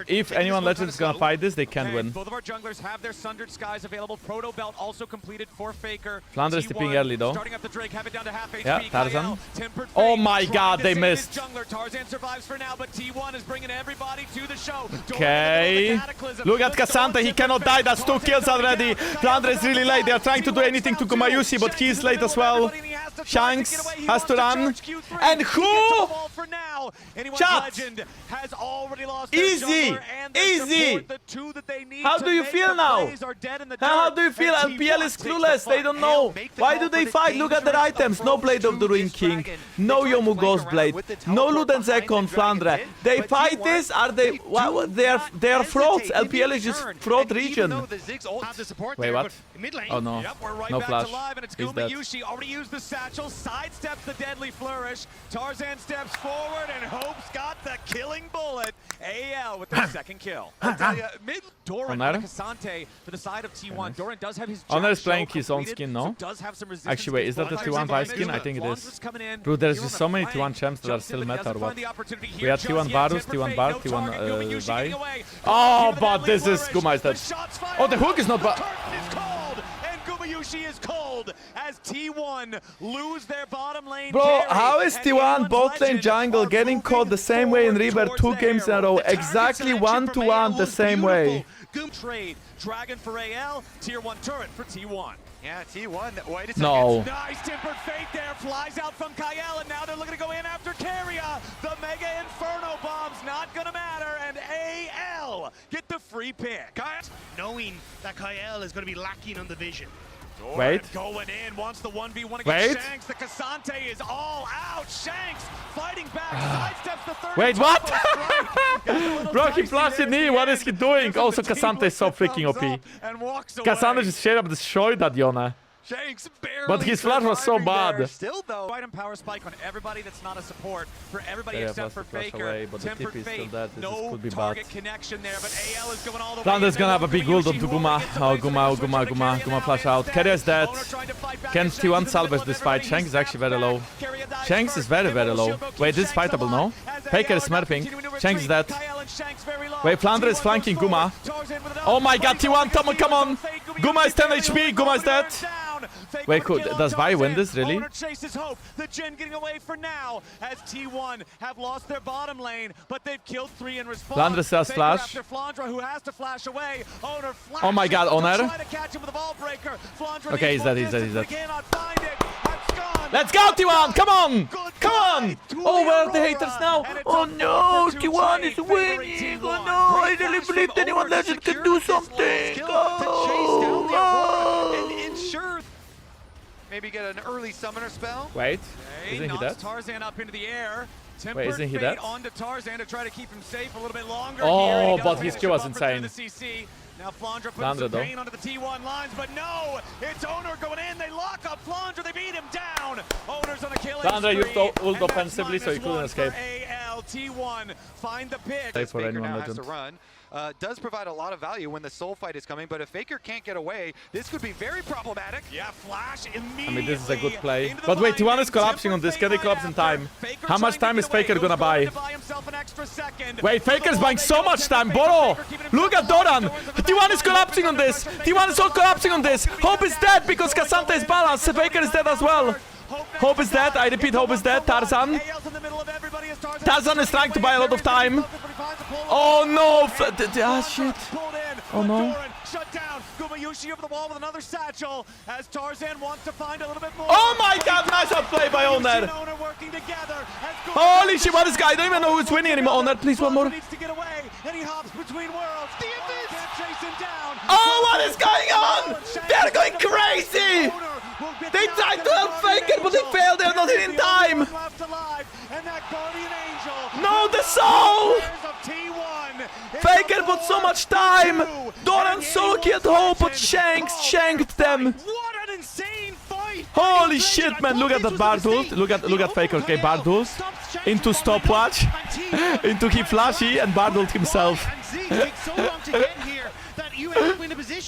If anyone Legend is gonna fight this, they can win. Both of our junglers have their Sundered Skies available. Proto Belt also completed for Faker. Flandre is tipping early though. Starting up the Drake, have it down to half HP. Yeah, Tarzan. Oh my god, they missed. Tarzan survives for now, but T1 is bringing everybody to the show. Okay. Look at Cassante, he cannot die. That's 2 kills already. Flandre is really late. They are trying to do anything to Gumayusi, but he's late as well. Shanks has to run. And who Anyone's Chat. Legend has already lost their Easy. jungler and their Easy. support, the two that they need How to do you make feel the now? plays are dead in the How dirt, do you feel? and LPL T1 is takes the clueless. They fight. don't know. Why do they fight? Look at their items. No Blade of the Ruined King. No Yomu Ghost Blade. No Luden Zeko on Flandre. They fight this? Are they? They are frauds. LPL is just fraud region. Have the support Wait, there, what? but mid lane, Oh no. Yep, we're right No back flash. to live, and it's He's dead. Gumayushi already used the satchel, sidesteps the deadly flourish. Tarzan steps forward, and Hope's got the killing bullet. AL with their second kill. I'll tell you, mid Doran Honor? on Cassante for the side of T1. nice. Doran does have his Honor is Jack playing show his own completed, skin, no? so does have some resistance Actually, wait, is that the against T1 Flanders Vice skin? I coming think in. it is. Flanders coming in. Bro, there's Here just on so the many flank. T1 champs that are Jumps in, still but he meta or doesn't what? find the opportunity We here had just T1 yet. Varus, Tempered T1 fate, Bard, no T1 target, Gumayushi Vi. getting away. Oh, Give it but that this is flourish. Guma is dead. The shots fired. Oh, the hook is not The bad. curtain is cold, and Gumayushi is cold as T1 lose their bottom lane. Bro, carry, how is and T1 Anyone's bot lane Legend jungle are getting moving caught the same way in forward River towards 2 the games in a arrow. row? The target Exactly selection 1 from to AL 1 the was same way. beautiful. Goom trade, Dragon for AL, tier 1 turret for T1. Yeah, T1. Wait a second. No. Nice tempered fate there, flies out from Kyle, and now they're looking to go in after Carria. The Mega Inferno bomb's not gonna matter, and AL get the free pick. knowing that Kyle is going to be lacking on the vision. Doran Wait. going in, wants the 1v1 against Wait. Shanks. The Cassante is all out. Shanks fighting back, sidesteps the third. Wait, what? Bro, he Dicey blasted there at knee. the What end. is he doing? Gives Also, him the Cassante is so team freaking thumbs OP. up and walks away. Cassandra just straight up destroyed that Yona. Shanks barely But his flash was so surviving there. bad. Still though. Item power spike on everybody that's not a support. For everybody Yeah, except plus for the flash Faker. away, but the Tempered TP is still fate. dead. This No could be target bad. connection there, but AL is going all the way. Flanders in. gonna They have a want big ult Gumayushi, onto who Guma. gets Oh, away, so Guma, they switch Guma, to Guma. Carria Guma now, flash and out. dead. Carria is dead. Owner trying to fight back, Can and T1 Shanks is in the salvage middle of this fight? everybody. Shanks is He actually very snaps low. back. Carria dies Shanks is first. very, They very will low. shield both Wait, this is Shanks fightable, alive no? as Faker AL is are now smurfing. continuing to Shanks is retreat. dead. Kyle and Shanks very low. Wait, Flandre is T1 flanking goes Guma. forward. Tarzan with an Oh my ult. god, T1, come on. Guma is 10 HP. Guma is dead. Wait, cool. Does Vi win this, really? Owner chases hope. The Jin getting away for now as T1 have lost their bottom lane, but they've killed 3 in response. Flandre says Faker flash. After Flandre, who has to flash away. Owner flashes Oh my god, to Owner. try to catch him with a ball breaker. Flandre Okay, needs he's dead, more he's dead, he's distance, dead. but cannot find it. That's gone. Let's go, T1! Come on! Goodbye Come on! to Oh, where are the Aurora. haters now? And it's Oh a no, 4-for-2 T1 trade is favoring winning! T1. Oh no, I Great really flash from believed anyone Owner to legend could secure do this long something! skill to chase down the Aurora and Oh. ensure maybe get an early summoner spell. Wait, Hey, isn't he knocks dead? Tarzan up into the air. Tempered isn't he fate dead? onto Tarzan to try to keep him safe a little bit longer. Oh, here, and he but does his manage skill to was buffer through insane. the CC. Now Flandre putting Flandre, some though. pain onto the T1 lines, but no, it's Owner going in. They lock up Flandre. They beat him down. Owner's on a killing Flandre used spree, ult and that's offensively, so he couldn't -1 escape. for AL T1 find the pick. Safe for Faker anyone now has legend. to run. Does provide a lot of value when the soul fight is coming, but if Faker can't get away, this could be very problematic. Yeah, flash immediately. I mean, this is a good play. into the But wait, blind T1 is and collapsing on Tempered this. Can they fate collapse in right time? after. Faker How much trying to time get is away. Faker Goes gonna buy? to himself an extra second. Wait, Faker's buying so They go much time, Faker, Boro! Faker keeping Look at himself Doran! alive. T1 is collapsing on this! T1 is all collapsing on this! Hope is dead because Cassante is balanced! Faker is dead as well! Hope is dead, I repeat, Hope is dead. Tarzan. Tarzan is trying to buy a lot of time. Oh no! Ah, shit. Oh no. Shut down. Gumayushi over the wall with another satchel as Tarzan wants to find a little bit more. Oh my god, nice outplay by Owner! Owner working together as Holy shit, what is guy? I don't even know who's winning anymore. Owner, please one more. needs to get away and he hops between worlds. Can't chase him down. Oh, what is going on? They're going crazy! They tried to help Faker, but they failed. They're not in time. No, the soul! Faker put so much time. Doran solo killed Hope, but Shanks shanked them. What an insane fight! Holy shit, man! Look at that Bard ult. Look at Faker. Okay, Bard ult into stopwatch, into keep flashy, and Bard ult himself.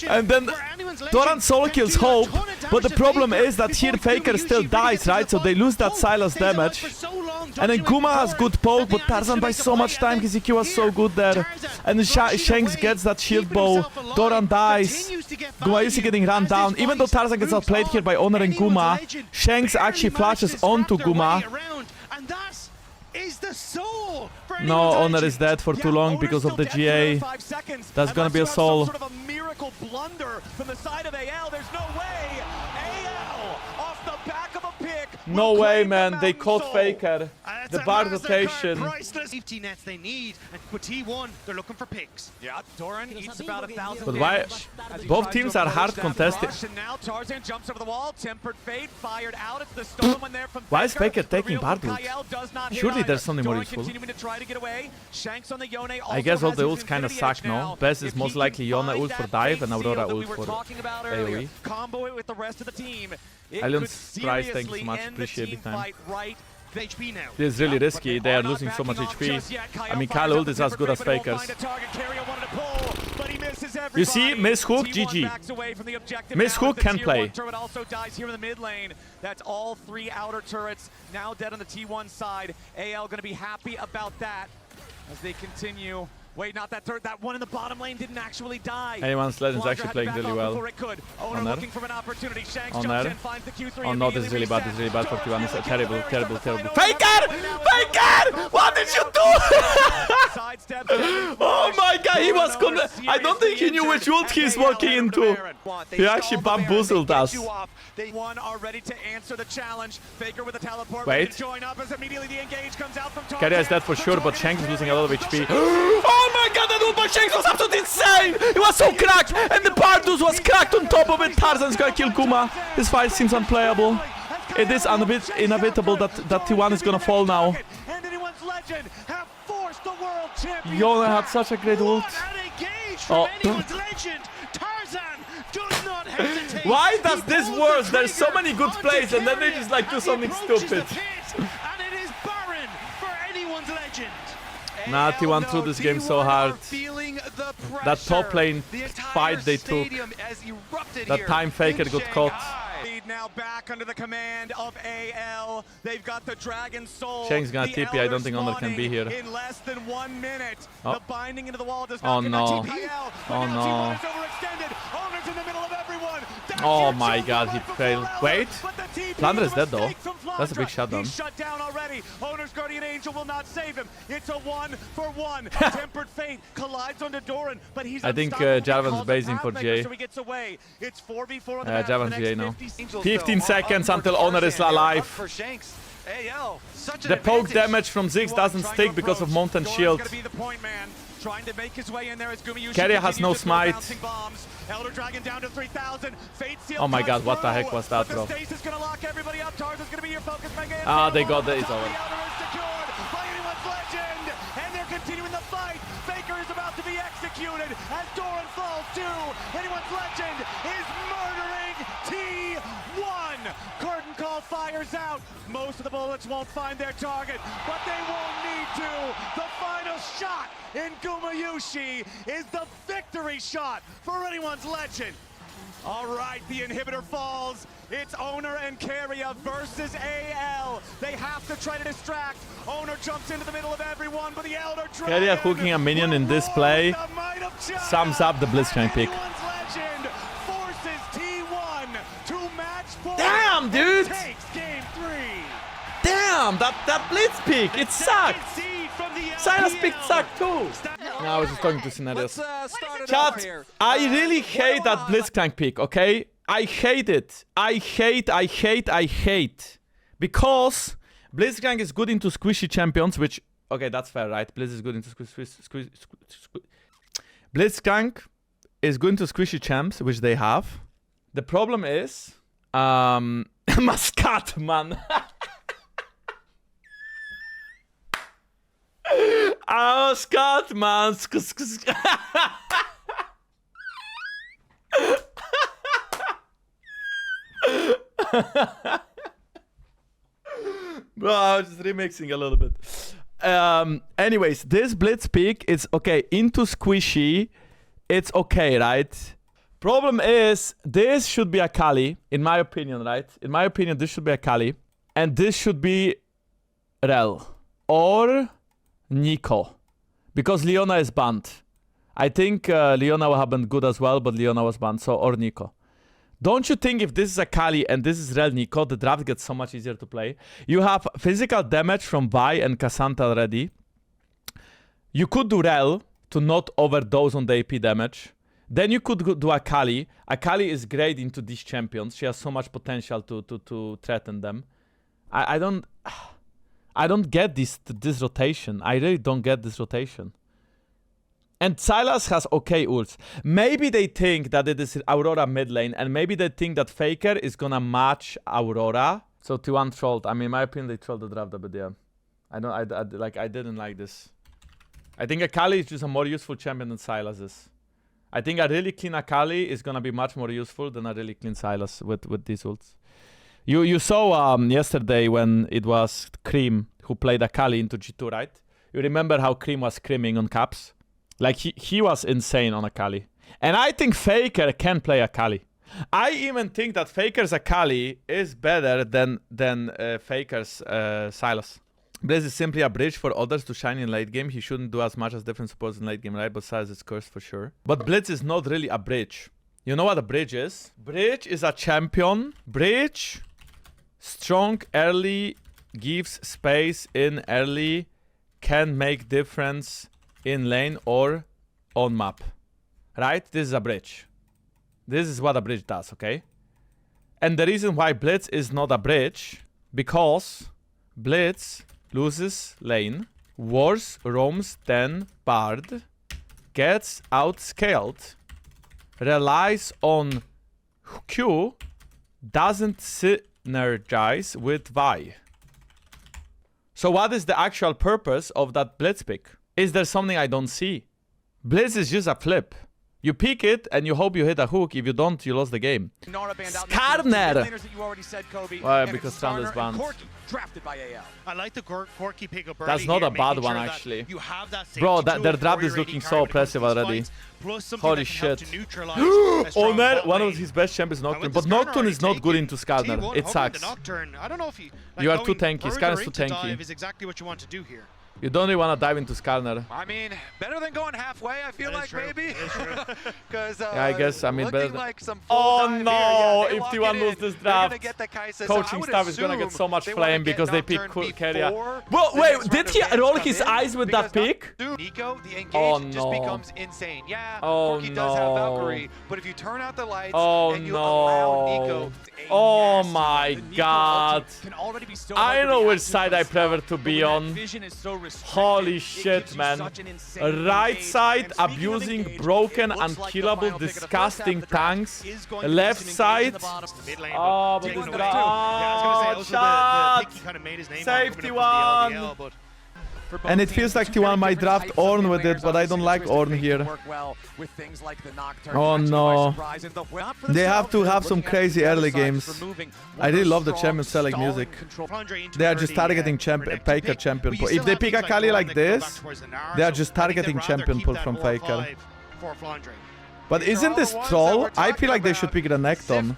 And then Doran solo kills Hope, but the problem is that here Faker still dies, right? So they lose that silence damage. And then Guma has good poke, but Tarzan buys so much time, his EQ was so good there. And then Shanks gets that shield bow, Doran dies. Gumayushi getting run down. Even though Tarzan gets outplayed here by Honor and Guma, Shanks actually flashes onto Guma. No, Honor is dead for too long because of the GA. That's gonna be a soul. Sort of a miracle blunder from the side of AL. There's no way. AL off the back of a pick. No way, man. They caught Faker. the Bard rotation. Safety nets they need, and with T1, they're looking for picks. Yeah, Doran eats about 1,000 But why? damage as he Both tries teams to are avoid hard that contested. rush, and now Tarzan jumps over the wall. Tempered Fate fired out. It's the stolen one there from Why is Faker The taking real Bard ult? Kyle does not hit Surely either. there's something more Doran useful. continuing to try to get away. Shanks on the Yone I guess all also the has ults his kinda infinity suck, edge no? now. Best is If he most can likely Yone find ult for that dive fate and seal Aurora that we ult were for talking about earlier, AoE. combo it with the rest of the team. It Islands could price, thank you so seriously much. end the Appreciate team big time. fight right. HP now. This is really Yeah, risky. but They are not losing so much backing off HP. just yet. I mean, fires Kyle up ult the is as good as Tempered Fate, but he won't Faker's. find a target. Carrier wanted to pull, but he misses You see, everybody. miss hook, T1 GG. backs away from the objective Miss now hook as the can tier play. 1 turret also dies here in the mid lane. That's all 3 outer turrets now dead on the T1 side. AL going to be happy about that as they continue. Wait, not that turret. That one in the bottom lane didn't actually die. Anyone's Legends Flandre actually had to playing back really off well. before it could. Owner On there. looking for an opportunity. Shanks On jumps there. in, finds the Q3. Oh no, this is really bad. This is really bad for Doran's T1. It's really terrible, looking terrible, for the terrible. fight. Faker! Faker! What did you do? Sidesteps. Oh my god, he was gonna. I don't think he knew which ult he's walking into. He actually bamboozled us. They one are ready to answer the challenge. Faker with a teleport. Wait. ready to join up as immediately the engage comes out from Tarzan. Carrier is dead for sure, but Shanks is losing a lot of HP. Oh my god, that ult by Shanks was absolutely insane! It was so cracked, and the Bardus was cracked on top of it. Tarzan's gonna kill Kuma. This fight seems unplayable. It is inevitable that T1 is gonna fall now. And anyone's legend have forced the world champion. Yone had such a great ult. What an engage from Oh. anyone's legend. Tarzan does not hesitate. Why does He this pulls work? the There's so trigger many good onto plays and then they Carrier just like do as he something approaches stupid. the pit, and it is barren for anyone's legend. Nah, T1 threw this game so hard. That top lane fight they took. That time Faker got caught. Lead now back under the command of AL. They've got the Dragon Soul. Shank's gonna The TP. I don't think Elder Honor can be here. spawning in less than 1 minute. Oh. The binding into the wall does Oh, not no. connect to AL, but Oh, now no. T1 is overextended. Honor's in the middle of everyone. That's Oh your my chance god, to he fight for failed. full Wait, Elder, but the TP Flandre is is a dead though. mistake from That's a big Flandre. shutdown. He's shut down already. Honor's Guardian Angel will not save him. It's a 1-for-1. Tempered Fate collides onto Doran, but he's I think, unstoppable. He Jarvan's calls the basing for Pathmaker, Jay. So he gets away. It's 4v4 on the map. Jarvan's The Jay next now. 50 15 seconds until Honor is alive. The poke damage from Ziggs doesn't stick because of Mountain Shield. Gonna be the point man, trying to make his way in there as Gumayushi Carrier has no continues to throw smite. bouncing bombs. Elder Dragon down to 3,000. Fate Seal Oh my cuts god, what the through, heck was that, but bro? the stasis gonna lock everybody up. Tarzan's gonna be your focus. Mega Ah, they got the it, it's over. Elder is secured by anyone's legend, and they're continuing the fight. Faker is about to be executed as Doran falls too. Anyone's legend is murdering T1. Curtain call fires out. Most of the bullets won't find their target, but they won't need to. The final shot in Gumayushi is the victory shot for anyone's legend. All right, the inhibitor falls. It's Owner and Carrier versus AL. They have to try to distract. Owner jumps into the middle of everyone, but the Elder Dragon Carrier hooking a minion in this play the might of China. sums up the Blitzcrank pick. Anyone's legend forces T1 to match point. Damn, dude! And takes game 3. Damn, that Blitz pick, it sucked! Silas pick sucked too! No, I was just talking to Scenarios. Chat, I really hate that Blitzcrank pick, okay? I hate it. I hate. Because Blitzcrank is good into squishy champions, which... Okay, that's fair, right? Blitz is good into Blitzcrank is good into squishy champs, which they have. The problem is... Mascat, man. Mascat, man. Bro, I was just remixing a little bit. Anyways, this Blitz pick, it's okay. Into squishy, it's okay, right? Problem is, this should be a Kali, in my opinion, right? In my opinion, this should be a Kali. And this should be Rel. Or Nico. Because Leona is banned. I think Leona would have been good as well, but Leona was banned, so or Nico. Don't you think if this is a Kali and this is Rel Nico, the draft gets so much easier to play? You have physical damage from Vi and Cassandra already. You could do Rel to not overdose on the AP damage. Then you could do a Kali. A Kali is great into these champions. She has so much potential to threaten them. I I don't get this rotation. I really don't get this rotation. And Sylas has okay ults. Maybe they think that it is Aurora mid lane, and maybe they think that Faker is gonna match Aurora. So T1 trolled. I mean, in my opinion, they trolled the draft a bit, yeah. I didn't like this. I think Akali is just a more useful champion than Sylas is. I think a really clean Akali is gonna be much more useful than a really clean Sylas with these ults. You saw yesterday when it was Cream who played Akali into G2, right? You remember how Cream was screaming on caps? Like, he was insane on Akali. And I think Faker can play Akali. I even think that Faker's Akali is better than Faker's Sylas. Blitz is simply a bridge for others to shine in late game. He shouldn't do as much as different supports in late game, right? But Sylas is cursed for sure. But Blitz is not really a bridge. You know what a bridge is? Bridge is a champion. Bridge, strong early, gives space in early, can make difference in lane or on map. Right? This is a bridge. This is what a bridge does, okay? And the reason why Blitz is not a bridge, because Blitz loses lane, worse roams than Bard, gets outscaled, relies on Q, doesn't synergize with Vi. So what is the actual purpose of that Blitz pick? Is there something I don't see? Blitz is just a flip. You pick it and you hope you hit a hook. If you don't, you lost the game. Skarner! Why? Because Strand is banned. I like the Corki pick up early. That's not here, a bad making one, sure that actually. you have that Bro, safety their tool draft before is you're looking ready so card when it comes oppressive to these already. fights, plus something Holy that can help shit. to neutralize a strong Oner, bot one of lane. his best champions, And Nocturne. with But the Skarner Nocturne is not already good taken, into Skarner. T1 It hovering sucks. the Nocturne. I don't know if you You are going too tanky. further Skarner's too into tanky. dive is exactly what you want to do here. You don't really want to dive into Skarner. I mean, better than going halfway, I feel like, maybe. Because Yeah, I guess, I mean, better than... like some Oh full dive no! here. Yeah, they If walk T1 it loses in, this they're gonna draft, get the Kai'Sa. So coaching I would staff is gonna get assume so much they wanna flame get because they pick Nocturne Keria. before Well, the wait, next did round of he bans roll come his in, eyes with that because pick? Nico, the engage Oh, just no. becomes insane. Yeah, Oh, Corki does have no. Valkyrie, but if you turn out the lights Oh and you allow no! Nico, Oh my god! I don't know which side I prefer to be on. Holy shit, man. Right side, abusing broken, unkillable, disgusting tanks. Left side, oh, but this god, shot! Safety one! And it feels like T1 might draft Ornn with it, but I don't like Ornn here. Oh no. They have to have some crazy early games. I really love the champion selling music. They are just targeting Faker champion pull. If they pick Akali like this, they are just targeting champion pull from Faker. But isn't this troll? I feel like they should pick Renekton.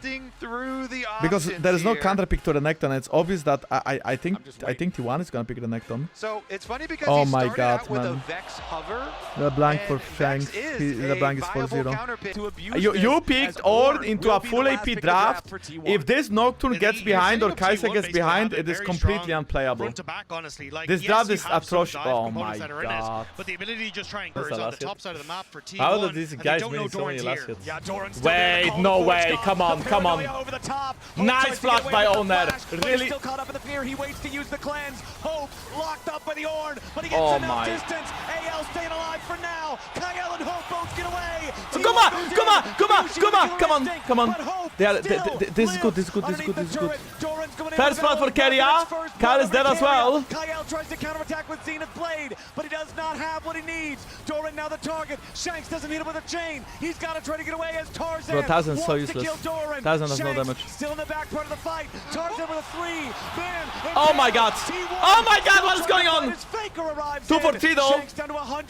Because there is no counter pick to Renekton. It's obvious that I think T1 is gonna pick Renekton. So it's funny because Oh he my started god, out with man. a Vex hover. The blank for Shanks. The blank is 4-0. You picked Ornn into a full AP draft. If this Nocturne gets behind or Kai'Sa gets behind, it is completely unplayable. This draft is atrocious. Oh my god. But the ability to just try and burst on the top side of the map for T1. How do these guys win so many last hits? Wait, no way. Come on, come on. Nice flash by Oner. Really? Still caught up in the fear. He waits to use the cleanse. Hope locked up by the Ornn, but he gets Oh enough my. distance. AL staying alive for now. Kyle and Hope both get away. Come on, come on, come on, come on, come on, come on. This is good, this is good, this is good, this is good. First blood for Keria. Kyle is dead as well. Kyle tries to counterattack with Zenith Blade, but he does not have what he needs. Doran now the target. Shanks doesn't hit him with a chain. He's got to try to get away as Tarzan. Bro, Tarzan's so wants to useless. kill Doran. Tarzan does no Shanks damage. Still in the back part of the fight. Tarzan with a 3. Bam, Oh my god. Oh my god, what is going on? 2 for 3 though.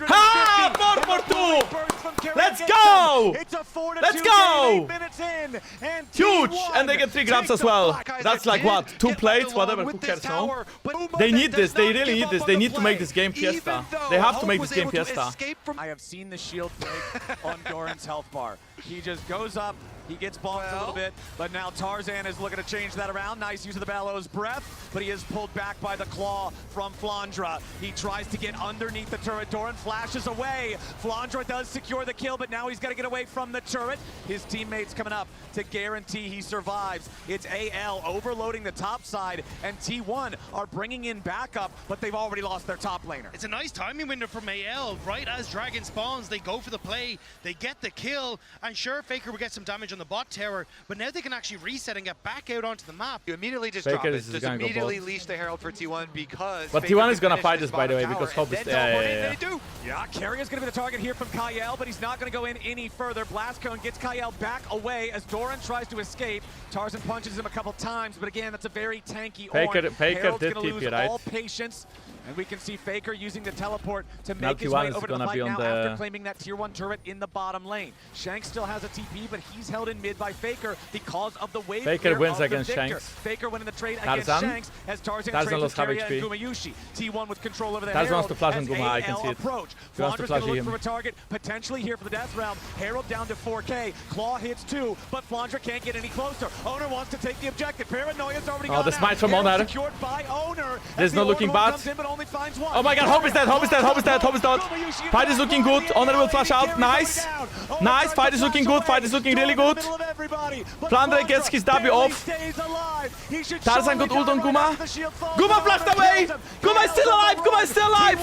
Ha! 4 for 2. Let's go. Let's go. Huge. And they get 3 grabs as well. That's like what? 2 plates? Whatever. Who cares, no? They need this. They really need this. They need to make this game Fiesta. They have to make this game Fiesta. I have seen the shield break on Doran's health bar. He just goes up, He gets bonked a little bit, but now Tarzan is looking to change that around. Nice use of the Bellows Breath, but he is pulled back by the Claw from Flandra. He tries to get underneath the turret. Doran flashes away. Flandra does secure the kill, but now he's got to get away from the turret. His teammates coming up to guarantee he survives. It's AL overloading the top side, and T1 are bringing in backup, but they've already lost their top laner. It's a nice timing window from AL. Right as Dragon spawns, they go for the play, they get the kill, and sure, Faker will get some damage on the bot tower, but now they can actually reset and get back out onto the map. You immediately just Faker drop it. is Just gonna go immediately bot. leash the Herald for T1 because But Faker T1 can is gonna finish fight this this, by the bottom way, because tower, Hope is and then there. what Yeah. did they do? Yeah, Carrier's going to be the target here from Kyle, but he's not going to go in any further. Blast Cone gets Kyle back away as Doran tries to escape. Tarzan punches him a couple times, but again, that's a very tanky Faker Herald's did gonna TP, lose right? all patience, and we can see Faker using the teleport to Now make his T1 way is over to the gonna fight be on now the- after claiming that tier 1 turret in the bottom lane. Shanks still has a TP, but he's held in mid by Faker because of the wave Faker clear wins of the against Victor. Shanks. Faker winning the trade Tarzan? against Shanks as Tarzan Tarzan trades lost with half Carrier and HP. Gumayushi. T1 with control over the Tarzan wants Herald to flash on as Guma, I can AL see it. approach. He wants to Flandra's flash gonna look him. for a target, potentially here for the death round. Herald down to 4K. Claw hits 2, but Flandra can't get any closer. Owner wants to take the objective. Paranoia's already gone the out. smite from Herald Owner. secured by Owner. There's as no the looking Ornhorn bad. comes in, but only finds one. Oh my god, Hope is dead, Hope is dead, Hope is dead, Hope is dead. Fight is looking good, Honor will flash out, nice. Nice, fight is looking good, fight is looking really good. Flandre gets his W off. Tarzan got ult on Guma. Guma flashed away! Guma is still alive, Guma is still alive!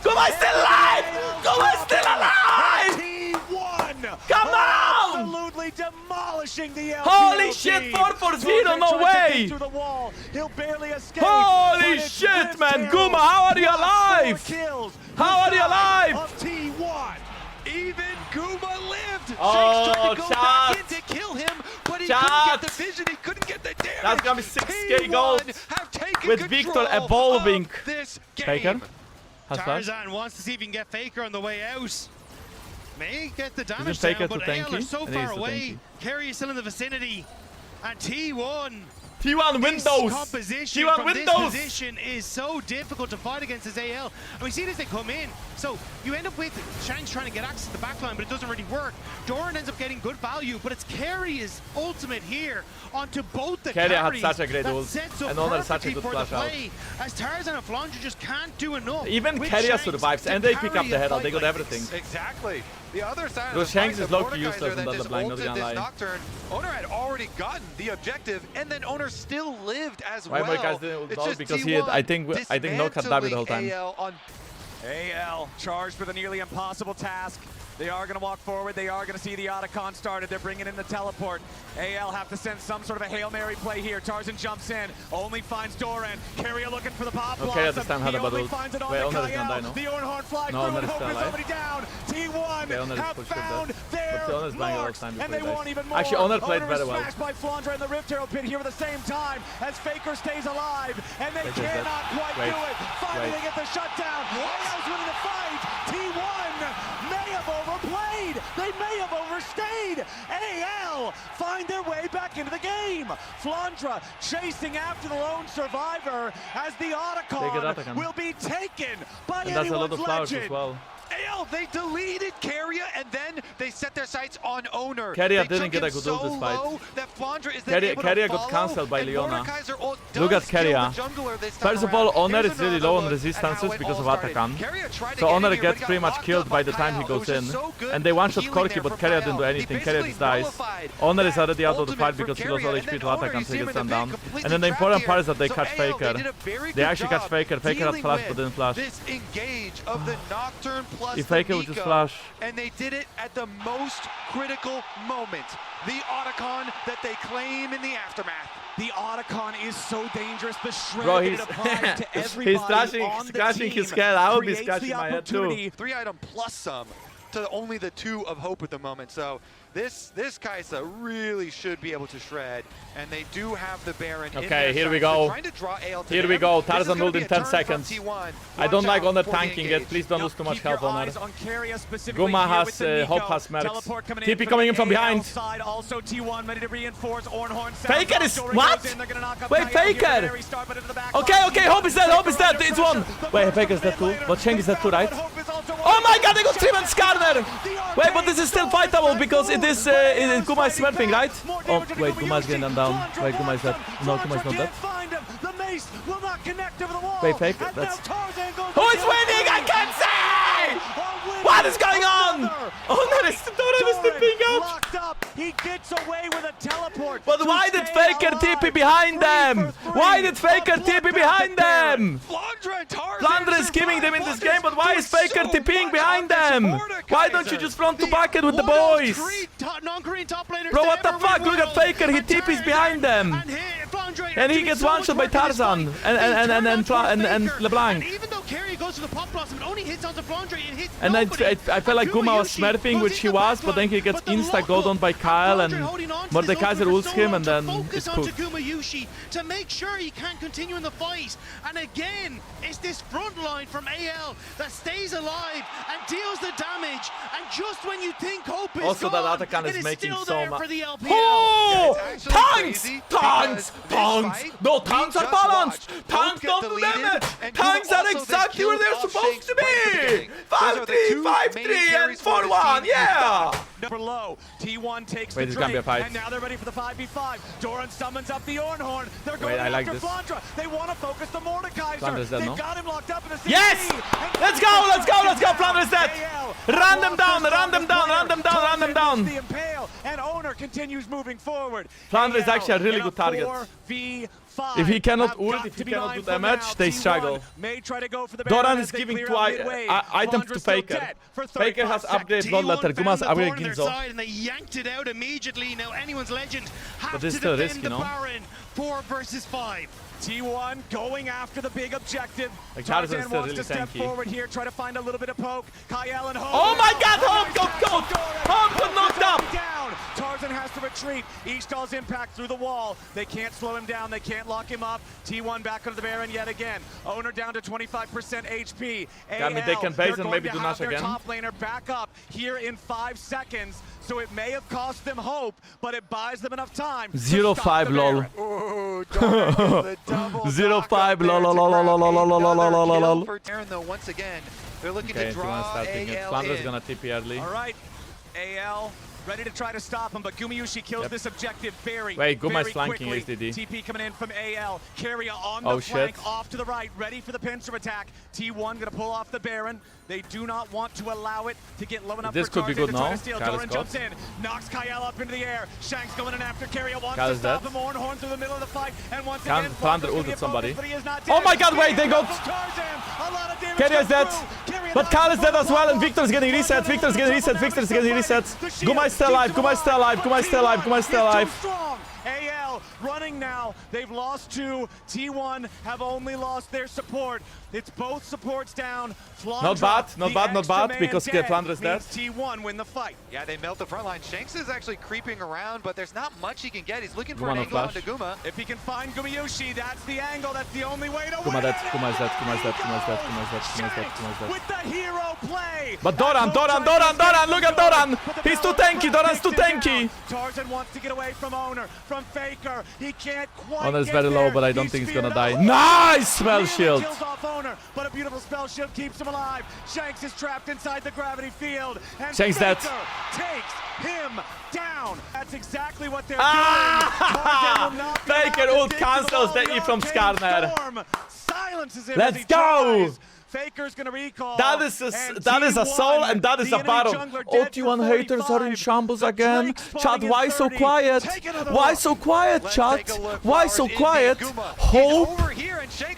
Guma is still alive! Guma is still alive! T1! Come on! Absolutely demolishing the LPL Holy shit, team. 4-4-0, no Tarzan tries to way! get through the wall. He'll barely escape. Holy but it's shit, man! Grimtail. Guma, how are you Plus alive? 4 kills. How are you alive? Of T1. Even Guma lived. Oh, Shanks tried to go chat. back in to kill him, but he couldn't Chat. get the vision. He couldn't get the damage. That's gonna be 6K T1 gold have taken with control Victor evolving. of this game. Faker has flash. Tarzan wants to see if he can get Faker on the way out. May get the damage Faker down, but too AL are tanky? so I think far he's too away. Carry is still in the vicinity. And T1, T1 this Windows! composition T1 from Windows! this position is so difficult to fight against his AL. And we see this, they come in. So you end up with Shanks trying to get access to the backline, but it doesn't really work. Doran ends up getting good value, but it's Carrier's ultimate here onto both the Carrier had carries. such a great that ult, sets up and Honor such a perfectly good for the flash out. play, as Tarzan and Flandra just can't do enough. Even with Carrier Shanks survives, to and they pick up carry the a Herald, fight they got like everything. this. Exactly. The other side Because of the Shanks fight, is the low-key useless Mordekaiser in that Blood just Blind, not ulted gonna this lie. Nocturne. Owner had already gotten the objective, and then Owner still lived as Why well. Mordekaiser didn't It's ult just because he had, I think Nock had W the whole time. dismantling AL on AL charged with a nearly impossible task. They are going to walk forward. They are going to see the Otacon started. They're bringing in the teleport. AL have to send some sort of a Hail Mary play here. Tarzan jumps in, only finds Doran. Carrier looking for the pop Okay, at this time had He a bad only ult. finds it on Wait, the Honor is gonna Kyle. die, no? The Ornhorn fly No, through Honor and is Hope still is alive. already down. T1 Okay, Honor is have pushed to found death. their But Honor is buying all the marks, time and before they he dies. want even more. Actually, Honor played is very well. smashed by Flandra and the Rift Herald pit here at the same time as Faker stays alive, and they Faker's dead. cannot quite Wait, do it. Finally, wait. they get the shutdown. AL's winning the fight. T1 may have overplayed. They may have overstayed. AL find their way back into the game. Flandra chasing after the lone survivor as the Otacon. Otacon will be taken by And that's a lot anyone's of flowers legend. as well. AL, they deleted Carrier, and then they set their sights on Owner. Carrier They didn't took get a him good so ult this fight. low that Flandra is then able to Carrier got follow, cancelled by and Leona. Mordekaiser ult Look does at kill Carrier. the jungler this time First of all, around. Honor Here's is really another low on look at resistances how it because all of started. Otacon. Carrier tried to So get Honor in here, gets but pretty got much locked killed up by the time he Kyle. goes It was in. just so good And they one-shot healing Corki, there but from Carrier Kyle. didn't do He anything. Carrier basically just dies. nullified Honor is that already out of the ultimate fight from because he lost all Carrier, HP and to then Owner, Otacon, you so see he him gets in stunned the down. pit, completely And then the trapped important here. part is that they So catch AL, Faker. they did a very They good actually catch job Faker. Faker had dealing flash with but didn't flash. This engage of the Nocturne plus If the Faker would just Nico, flash. and they did it at the most critical moment. The Otacon that they claim in the aftermath. The Otacon is so dangerous. The shred Bro, that he's it applies to everybody he's on the scratching team his head. I would be creates scratching the my head too. opportunity. 3-item plus some to only the 2 of Hope at the moment. So this Kai'Sa really should be able to shred, and they do have the Baron. Okay, in their here we sights. go. They're trying to draw AL to Here we them. go. This is Tarzan gonna ult be in a 10 turn from seconds. T1. I don't Watch like out Honor for the tanking it. engage. Please don't Now, lose too much keep your health, Honor. eyes on Carrier specifically Guma here has, with the Nico. Hope has mercs. Teleport coming TP in coming in from the behind. AL side. Also T1 ready to reinforce. Ornhorn Faker is Doran what? goes in. They're gonna knock up Wait, Kyle here. Faker! Very start, but into the back Okay, line. okay, Hope is dead, Hope is dead. Faker It's under one. pressure. The Wait, burst Faker is from dead too. mid laner But Shank is dead too, right? Hope is also Oh my my god, they got Trim and Skarner! Wait, but this is still fightable because it is Guma is smurfing, right? Oh, wait, Guma is getting them down. Wait, Guma is dead. No, Guma is not dead. Wait, fake. That's... Who is winning? I can't say! What is going on? Honor is tipping out. He gets away with a teleport. But why did Faker TP behind them? Why did Faker TP behind them? Flandre is giving them in this game, but why is Faker TPing behind them? Why don't you just front to back it with the boys? Bro, what the fuck? Look at Faker, he TPs behind them. And he gets one shot by Tarzan and LeBlanc. Even though Carry goes to the pop blossom, it only hits onto Flandre. And I felt like Guma was smurfing, which he was, but then he gets insta gold on by Kyle and Mordekaiser ults him and then it's cooked. To make sure he can't continue in the fight. And again, it's this front line from AL that stays alive and deals the damage. And just when you think hope is also gone, that Atakan is making so much. Oh! Tanks! Tanks! Tanks! No, tanks are balanced! Tanks don't do damage! Tanks are exactly where they're supposed to be! 5-3, 5-3, and 4-1, yeah! Number low, T1 takes the Wait, this is gonna be a fight. and now they're ready for the 5v5. Doran summons up the Ornhorn. They're going I like after this. Flandre. They want to focus the Mordekaiser. They've got him locked up in a CC. Yes! Let's go, let's go, let's go! Flandre is dead! Run them down, run them down, run them down, run them down! The Impale, and Owner continues moving forward. Flandre is actually a really good target. 4v5. If he cannot ult, if he cannot do damage, they struggle. Doran is giving two items to Faker. Faker has upgraded Bloodletter, Guma has upgraded Ginzo. And they yanked it out immediately. Now anyone's legend have this to is still defend risky, the no? Baron. 4 versus 5. T1 going after the big objective. Like, Tarzan still wants really to step tanky. forward here, try to find a little bit of poke. Kyle and Hope. Oh my god, Hope got gold! Hope got knocked up! Down. Tarzan has to retreat. Ishtal's impact through the wall. They can't slow him down. They can't lock him up. T1 back onto the Baron yet again. Owner down to 25% HP. I mean, they can base and maybe do Nash again. Top laner back up here in 5 seconds. So it may have cost them hope, but it buys them enough time. 0-5 lol. Ooh, the double 0-5 lol. Though once again, they're looking Okay, to draw AL Flandre's in. gonna TP early. All right, AL ready to try to stop him, but Gumayusi kills this objective very, Wait, Guma is very flanking quickly. HDD. TP coming in from AL. Carrier on Oh, the flank, shit. off to the right, ready for the pincer attack. T1 gonna pull off the Baron. They do not want to allow it to get low enough This for could be Tarzan good to try now. to steal. Kyle Doran is jumps in, knocks Kyle up into the air. Shank's going in after Carrier, wants Kyle to is stop dead. him. Ornhorn through the middle of the fight, and once Can again, Flandre Flandre's gonna ulted get somebody? focused, but he is not Oh dead. my god, wait, they got... Tarzan, a lot of damage Carrier is dead. through. Carrier But not Kyle is dead as well, and lost. Victor's getting reset. Victor's getting reset. Victor's getting reset. Guma is still alive. Guma is still alive. Guma is still alive. Guma is still alive. AL running now. They've lost 2. T1 have only lost their support. It's both supports down. Not bad, not bad, not bad, because Flandre is dead. T1 win the fight. Yeah, they melt the front line. Shanks is actually creeping around, but there's not much he can get. He's looking for Guma an no angle flash. onto Guma. If he can find Gumayusi, that's the angle. That's the only way to Guma win. dead. Guma is dead. Guma is dead. Guma is dead. Guma is dead. Guma is dead. Guma is dead. With the hero play. But Doran, look at Doran! He's too tanky, Doran's too tanky! Tarzan wants to get away from Owner, from Faker. He can't quite Owner's get very low, there. but I don't think he's gonna feared die. up. Nice spell Nearly shield! kills off Owner, but a beautiful spell shield keeps him alive. Shanks is trapped inside the gravity field. And Shanks dead. Faker takes him down. That's exactly what they're Ah! doing. Faker ult cancels the E from Skarner. Silences him Let's as he go! tries. Faker's gonna recall. That is a soul and that is a baron. Oh, T1 haters are in shambles again. Chat, why so quiet? Why so quiet, chat? Why so quiet?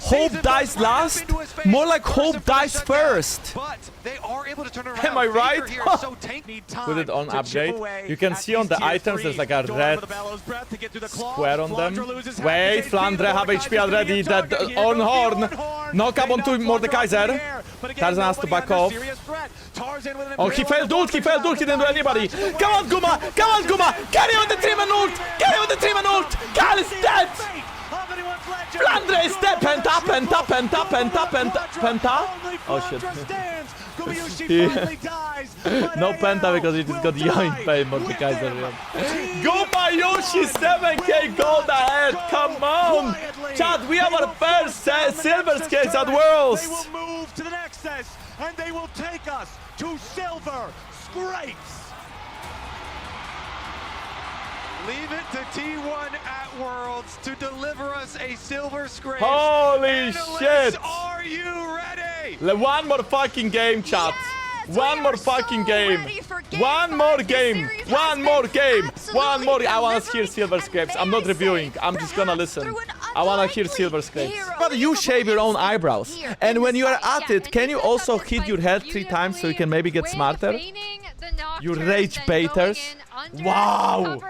Hope dies last? More like Hope dies first. But they are able to turn around. Am I right? Faker here is so tanky. Put it on upgrade. You can see on the items there's like a red square on them. Wait, Flandre have HP already. That Ornhorn. Knock up onto Mordekaiser. Tarzan has to back off. Oh, he failed ult, he didn't do anybody. Come on, Guma, carry on the trim and ult, Kyle is dead. Flandre is dead, penta. Oh shit. No penta because he just got yoinked by Mordekaiser. Gumayusi 7k gold ahead, come on. down! Chad, we have our first silver scales at Worlds! They will move to the Nexus, and they will take us to silver scrapes. Leave it to T1 at Worlds to deliver us a silver scrape. Holy Analysts, shit! are you ready? One more fucking game, chat. One more fucking game. One more game. One more game. One more. I want to hear silver scrapes. I'm not reviewing. I'm just gonna listen. I want to hear silver scrapes. But you shave your own eyebrows. And when you are at it, can you also hit your head 3 times so you can maybe get smarter? You rage baiters. Wow.